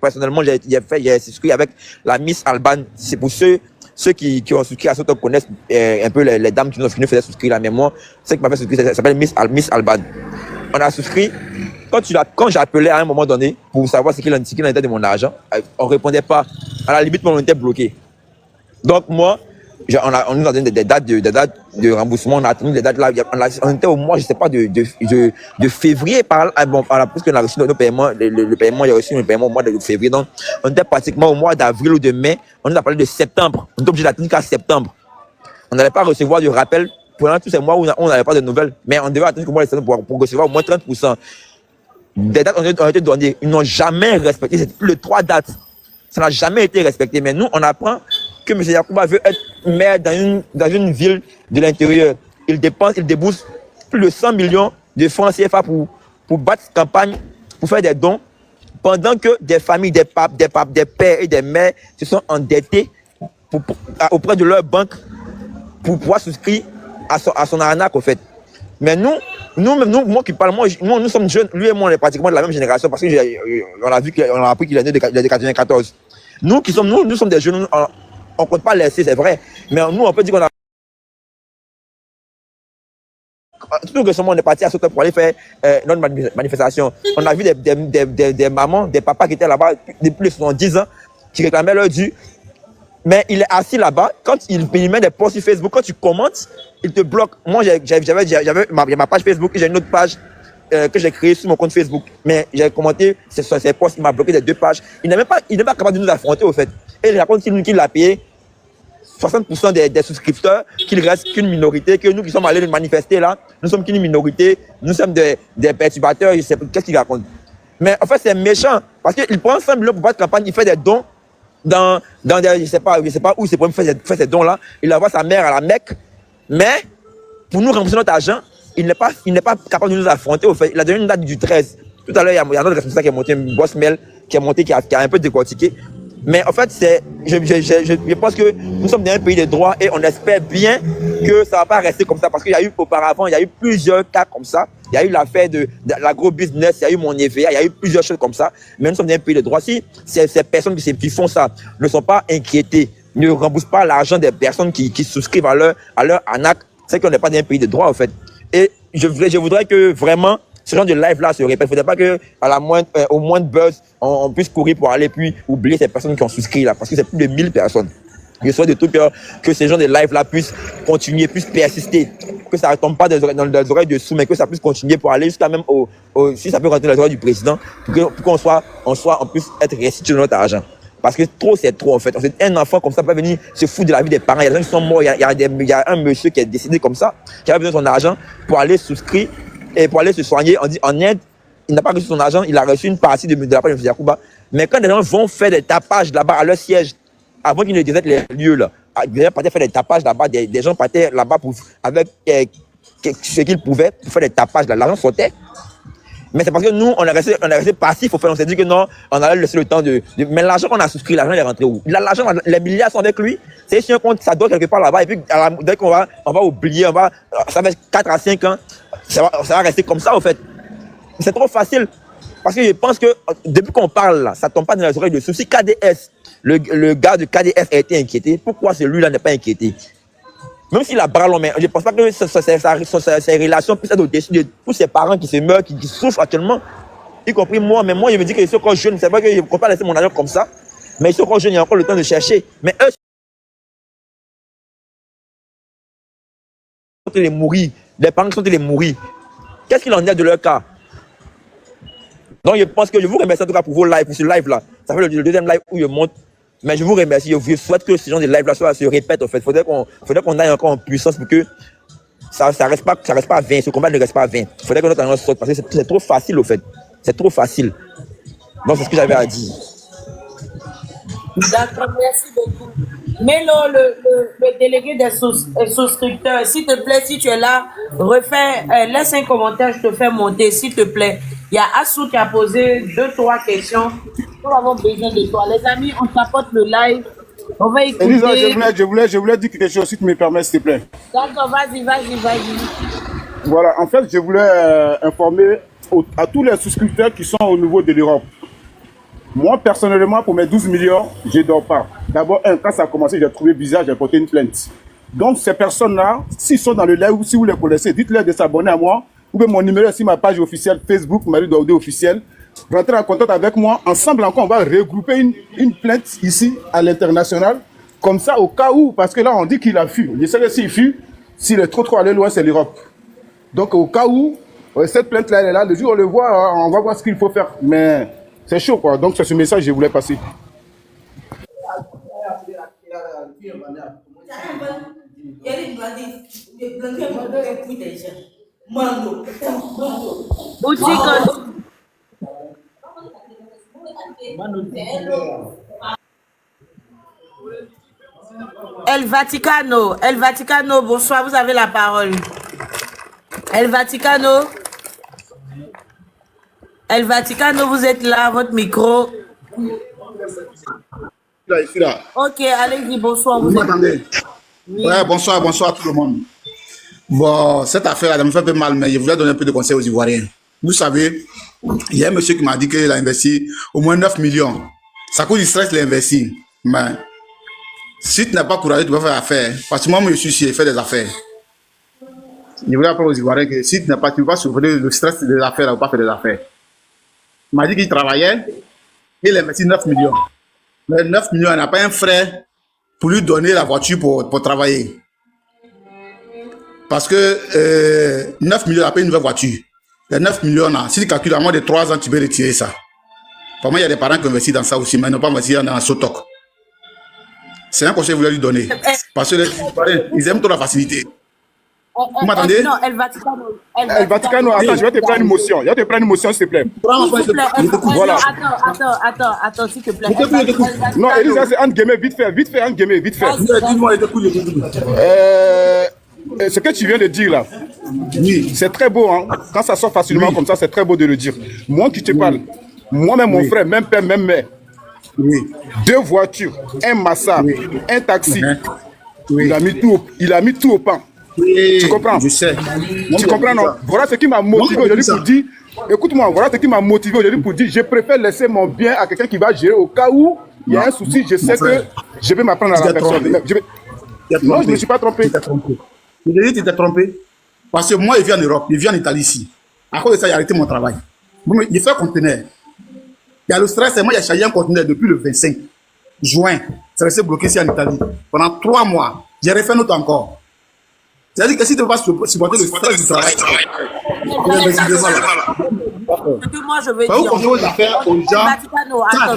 Speaker 14: Personnellement, j'ai souscrit avec la Miss Alban. C'est pour ceux qui ont souscrit à Sotok connaissent un peu les dames qui nous faisaient souscrire là. Mais moi, ceux qui m'avaient souscrit, ça s'appelle Miss Alban. On a souscrit. Quand j'appelais à un moment donné pour savoir ce qu'il en était de mon argent, on ne répondait pas. À la limite, on était bloqué. Donc moi, on nous a donné des dates de remboursement. On a attendu les dates là. On était au mois, je ne sais pas, de février puisque on a reçu nos paiements. Le paiement, j'ai reçu le paiement au mois de février. Donc, on était pratiquement au mois d'avril ou de mai. On nous a parlé de septembre. On était obligé d'attendre qu'à septembre. On n'allait pas recevoir de rappel pendant tous ces mois où on n'avait pas de nouvelles. Mais on devait attendre qu'au mois de septembre pour recevoir au moins 30%. Des dates ont été données. Ils n'ont jamais respecté. C'est plus de 3 dates. Ça n'a jamais été respecté. Mais nous, on apprend que M. Yacouba veut être maire dans une ville de l'intérieur. Il débourse plus de 100 millions de francs CFA pour battre campagne, pour faire des dons, pendant que des familles, des papes, des pères et des mères se sont endettés auprès de leur banque pour pouvoir souscrire à son arnaque, au fait. Mais nous, moi qui parle, nous sommes jeunes, lui et moi, on est pratiquement de la même génération parce qu'on a appris qu'il est né de 94. Nous sommes des jeunes, on ne compte pas laisser, c'est vrai. Mais nous, on peut dire qu'on a. Tout récemment, on est parti à Soto pour aller faire notre manifestation. On a vu des mamans, des papas qui étaient là-bas depuis 70 ans, qui réclamaient leur dû. Mais il est assis là-bas, quand il met des posts sur Facebook, quand tu commentes, il te bloque. Moi, j'avais ma page Facebook et j'ai une autre page que j'ai créée sur mon compte Facebook. Mais j'ai commenté ses posts, il m'a bloqué des 2 pages. Il n'est pas capable de nous affronter, au fait. Et il raconte qu'il a payé 60% des souscripteurs, qu'il reste qu'une minorité, que nous qui sommes allés manifester là, nous sommes qu'une minorité, nous sommes des perturbateurs, je sais pas qu'est-ce qu'il raconte. Mais en fait, c'est méchant, parce qu'il prend 100 millions pour battre campagne, il fait des dons dans des, je sais pas où c'est pour faire ces dons-là. Il envoie sa mère à la Mecque, mais pour nous rembourser notre argent, il n'est pas capable de nous affronter. Au fait, il a donné une date du 13. Tout à l'heure, il y a notre responsable qui est monté, un boss mail qui a un peu décortiqué. Mais en fait, je pense que nous sommes dans un pays de droit et on espère bien que ça ne va pas rester comme ça. Parce qu'il y a eu auparavant, il y a eu plusieurs cas comme ça. Il y a eu l'affaire de l'agro-business, il y a eu mon EVA, il y a eu plusieurs choses comme ça. Mais nous sommes dans un pays de droit. Si ces personnes qui font ça ne sont pas inquiétées, ne remboursent pas l'argent des personnes qui souscrivent à leur ANAC, c'est qu'on n'est pas dans un pays de droit, en fait. Et je voudrais que vraiment ce genre de live-là se répète. Il ne faudrait pas qu'au moindre buzz, on puisse courir pour aller puis oublier ces personnes qui ont souscrit là, parce que c'est plus de 1000 personnes. Je souhaite de tout cœur que ces gens de live-là puissent continuer, puissent persister, que ça ne tombe pas dans les oreilles dessous, mais que ça puisse continuer pour aller jusqu'à même si ça peut rentrer dans les oreilles du président, pour qu'on on puisse être restitué de notre argent. Parce que trop, c'est trop en fait. Un enfant comme ça peut venir se foutre de la vie des parents. Il y a des gens qui sont morts. Il y a un monsieur qui est décédé comme ça, qui a besoin de son argent pour aller souscrire et pour aller se soigner en aide. Il n'a pas reçu son argent, il a reçu une partie de la part de M. Yacouba. Mais quand des gens vont faire des tapages là-bas à leur siège, avant qu'ils ne désertent les lieux là, des gens partaient faire des tapages là-bas, des gens partaient là-bas avec ce qu'ils pouvaient pour faire des tapages là. L'argent sortait. Mais c'est parce que nous, on est resté passif au fait. On s'est dit que non, on allait laisser le temps mais l'argent qu'on a souscrit, l'argent il est rentré où? L'argent, les milliards sont avec lui. C'est sur un compte, ça doit quelque part là-bas. Et puis, dès qu'on va oublier, ça fait 4 à 5 ans, ça va rester comme ça au fait. C'est trop facile. Parce que je pense que depuis qu'on parle là, ça tombe pas dans les oreilles de soucis. KDS, le gars de KDS a été inquiété. Pourquoi celui-là n'est pas inquiété? Même s'il a bras long, mais je ne pense pas que ses relations puissent être au-dessus de tous ses parents qui se meurent, qui souffrent actuellement, y compris moi. Mais moi, je me dis que je suis encore jeune. C'est vrai que je ne peux pas laisser mon argent comme ça, mais je suis encore jeune, il y a encore le temps de chercher. Mais eux, sont les mourir. Les parents sont les mourir. Qu'est-ce qu'il en est de leur cas? Donc, je pense que je vous remercie en tout cas pour vos lives, pour ce live-là. Ça fait le deuxième live où je monte. Mais je vous remercie. Je souhaite que ce genre de live-là se répète, en fait. Faudrait qu'on aille encore en puissance pour que ça reste pas vain. Ce combat ne reste pas vain. Il faudrait que notre argent sorte parce que c'est trop facile, au fait. C'est trop facile. Donc, c'est ce que j'avais à dire.
Speaker 4: D'accord, merci beaucoup. Mais non, le délégué des souscripteurs, s'il te plaît, si tu es là, laisse un commentaire, je te fais monter, s'il te plaît. Il y a Assou qui a posé 2-3 questions. Nous avons besoin de toi. Les amis, on t'apporte le live. On va écouter.
Speaker 3: Elisa, je voulais dire quelque chose, si tu me permets, s'il te plaît.
Speaker 4: D'accord, vas-y.
Speaker 3: Voilà, en fait, je voulais informer à tous les souscripteurs qui sont au niveau de l'Europe. Moi, personnellement, pour mes 12 millions, je ne dors pas. D'abord, quand ça a commencé, j'ai trouvé bizarre, j'ai porté une plainte. Donc, ces personnes-là, s'ils sont dans le live ou si vous les connaissez, dites-leur de s'abonner à moi. Ou bien mon numéro est sur ma page officielle Facebook, Marie Daoudé officiel. Rentrez en contact avec moi. Ensemble, encore, on va regrouper une plainte ici, à l'international. Comme ça, au cas où, parce que là, on dit qu'il a fui. Je sais que s'il fuit, s'il est trop allé loin, c'est l'Europe. Donc, au cas où, cette plainte-là, elle est là. Le jour où on le voit, on va voir ce qu'il faut faire. Mais c'est chaud, quoi. Donc, c'est ce message que je voulais passer.
Speaker 4: El Vaticano, bonsoir, vous avez la parole. El Vaticano, vous êtes là, votre micro.
Speaker 15: Là.
Speaker 4: Ok, allez-y, bonsoir.
Speaker 15: Vous m'entendez? Oui. Ouais, bonsoir tout le monde. Bon, cette affaire-là, ça me fait un peu mal, mais je voulais donner un peu de conseils aux Ivoiriens. Vous savez, il y a un monsieur qui m'a dit qu'il a investi au moins 9 millions. Ça coûte du stress de l'investir. Mais si tu n'as pas courageux, tu peux faire affaire. Parce que moi, je suis ici et faire des affaires. Je voulais apprendre aux Ivoiriens que si tu ne peux pas souffrir le stress des affaires, tu ne peux pas faire des affaires. Il m'a dit qu'il travaillait, il a investi 9 millions. Mais 9 millions, il n'a pas un frère pour lui donner la voiture pour travailler. Parce que 9 millions, il a payé une nouvelle voiture. Les 9 millions, là, si tu calcules à moins de 3 ans, tu peux retirer ça. Pour moi, il y a des parents qui investissent dans ça aussi, mais ils n'ont pas investi dans Sotok. C'est un conseil que je voulais lui donner. Parce que ils aiment trop la facilité. Vous m'attendez?
Speaker 4: Non, El
Speaker 3: Vaticano, attends, je vais te prendre une motion. Je vais te prendre une motion, s'il te plaît.
Speaker 4: Voilà. Attends, s'il te plaît.
Speaker 3: Non, Elisa, c'est entre guillemets, vite fait. Ce que tu viens de dire là, oui, c'est très beau, hein. Quand ça sort facilement comme ça, c'est très beau de le dire. Moi qui te parle, moi-même, mon frère, même père, même mère, 2 voitures, un massage, un taxi, il a mis tout au pan.
Speaker 15: Oui,
Speaker 3: tu comprends?
Speaker 15: Je sais.
Speaker 3: Tu comprends, non? Voilà ce qui m'a motivé aujourd'hui pour dire, écoute-moi, voilà ce qui m'a motivé aujourd'hui pour dire, je préfère laisser mon bien à quelqu'un qui va gérer au cas où il y a un souci, je sais que je vais m'apprendre à la personne. Non, je ne me suis pas trompé.
Speaker 15: Je te dis, tu t'es trompé. Parce que moi, je vis en Europe, je vis en Italie ici. À cause de ça, j'ai arrêté mon travail. Bon, il fait un conteneur. Il y a le stress, et moi, j'ai chargé un conteneur depuis le 25 juin. C'est resté bloqué ici en Italie. Pendant 3 mois. J'ai refait un autre encore. C'est-à-dire que si tu ne peux pas supporter le stress du travail,
Speaker 4: moi, je veux
Speaker 15: vous
Speaker 4: dire.
Speaker 15: conseillez aux affaires aux gens. Ça, c'est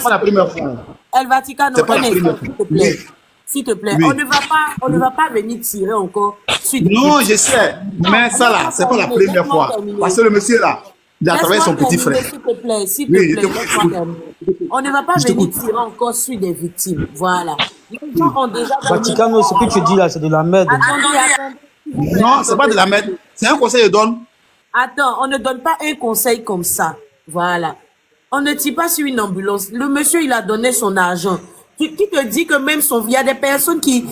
Speaker 15: pas la première fois.
Speaker 4: El Vaticano,
Speaker 15: C'est pas la première fois.
Speaker 4: S'il te plaît,
Speaker 15: Oui.
Speaker 4: on ne va pas venir tirer encore.
Speaker 15: Non, je sais. Mais ça là, c'est pas la première fois. Parce que le monsieur là, il a travaillé son petit frère.
Speaker 4: S'il te plaît, s'il
Speaker 15: Oui,
Speaker 4: te plaît, laisse-moi terminer. On ne va pas venir tirer encore sur des victimes. Voilà. Les gens ont déjà...
Speaker 16: Vaticano, ce que tu dis là, c'est de la merde.
Speaker 4: Attendez.
Speaker 15: Non, c'est pas de la merde. C'est un conseil que je donne.
Speaker 4: Attends, on ne donne pas un conseil comme ça. Voilà. On ne tire pas sur une ambulance. Le monsieur, il a donné son argent. Qui te dit que même il y a des personnes qui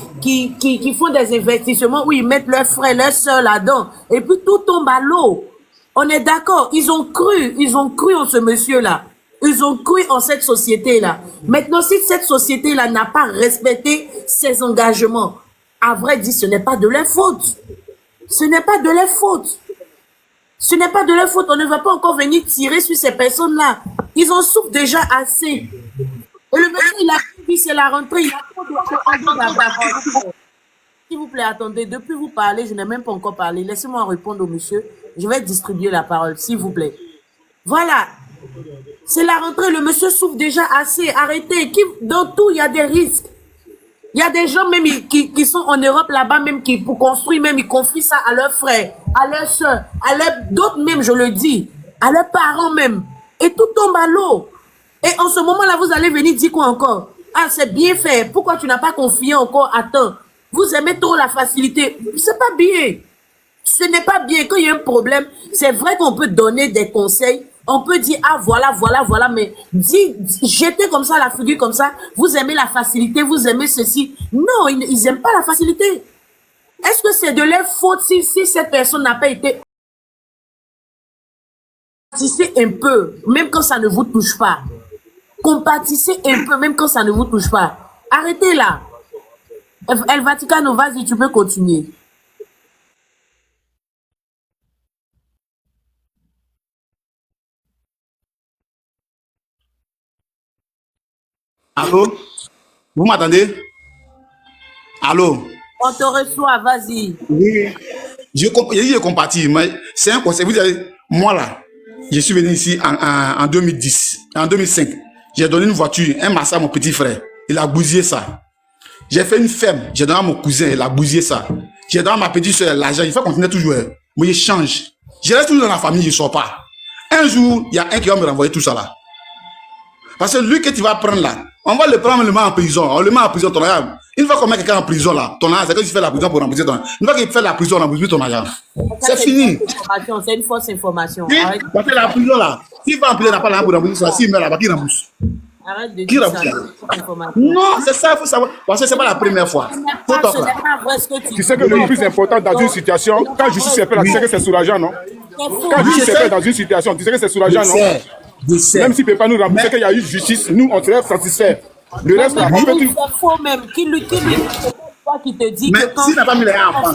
Speaker 4: font des investissements où ils mettent leurs frères, leurs soeurs là-dedans. Et puis tout tombe à l'eau. On est d'accord. Ils ont cru en ce monsieur-là. Ils ont cru en cette société-là. Maintenant, si cette société-là n'a pas respecté ses engagements, à vrai dire, ce n'est pas de leur faute. Ce n'est pas de leur faute. Ce n'est pas de leur faute. On ne va pas encore venir tirer sur ces personnes-là. Ils en souffrent déjà assez. Et le monsieur, il a dit, c'est la rentrée. Il a trop de... S'il vous plaît, attendez. Depuis vous parler, je n'ai même pas encore parlé. Laissez-moi répondre au monsieur. Je vais distribuer la parole, s'il vous plaît. Voilà. C'est la rentrée. Le monsieur souffre déjà assez. Arrêtez. Dans tout, il y a des risques. Il y a des gens même qui sont en Europe là-bas, même qui pour construire, même ils confient ça à leurs frères, à leurs soeurs, d'autres même, je le dis, à leurs parents même. Et tout tombe à l'eau. Et en ce moment-là, vous allez venir dire quoi encore? Ah, c'est bien fait. Pourquoi tu n'as pas confié encore? Attends. Vous aimez trop la facilité. C'est pas bien. Ce n'est pas bien. Quand il y a un problème, c'est vrai qu'on peut donner des conseils. On peut dire, ah, voilà, mais jetez comme ça la figure comme ça, vous aimez la facilité, vous aimez ceci. Non, ils n'aiment pas la facilité. Est-ce que c'est de leur faute si cette personne n'a pas été... Compatissez un peu, même quand ça ne vous touche pas. Compatissez un peu, même quand ça ne vous touche pas. Arrêtez là. El Vaticano, vas-y, tu peux continuer.
Speaker 15: Allô? Vous m'entendez? Allô?
Speaker 4: On te reçoit, vas-y.
Speaker 15: Oui. Je compatis, mais c'est un conseil. Vous savez, moi là, je suis venu ici en 2010, en 2005. J'ai donné une voiture, un massage à mon petit frère. Il a bousillé ça. J'ai fait une ferme, j'ai donné à mon cousin, il a bousillé ça. J'ai donné à ma petite soeur l'argent, il faut continuer toujours. Mais il change. Je reste toujours dans la famille, je ne sors pas. Un jour, il y a un qui va me renvoyer tout ça là. Parce que lui que tu vas prendre là, on va le prendre, le met en prison. On le met en prison, ton argent. Une fois qu'on met quelqu'un en prison là, ton argent, c'est que tu fais la prison pour rembourser ton argent. Une fois qu'il fait la prison, on rembourse ton argent. C'est fini.
Speaker 4: C'est une fausse information.
Speaker 15: Oui, parce que la prison là, s'il va en prison, il n'a pas l'argent pour rembourser son argent. S'il meurt là-bas, qui rembourse?
Speaker 4: Arrête de
Speaker 15: Qui
Speaker 4: dire ça.
Speaker 15: rembourse? Non, c'est ça, il faut savoir. Parce que ce n'est pas la première fois.
Speaker 4: Ce n'est pas vrai ce que tu dis.
Speaker 3: Tu sais que le plus important dans une situation, quand justice est faite, tu sais que c'est soulageant, non? Quand justice est faite dans une situation, tu sais que c'est soulageant, non? Même s'il ne peut pas nous rembourser qu'il y a eu justice, nous, on serait satisfaits. Le reste, là, on peut tout...
Speaker 4: C'est faux même. Qui te dit
Speaker 15: mais
Speaker 4: que quand...
Speaker 15: s'il n'a pas mis les enfants.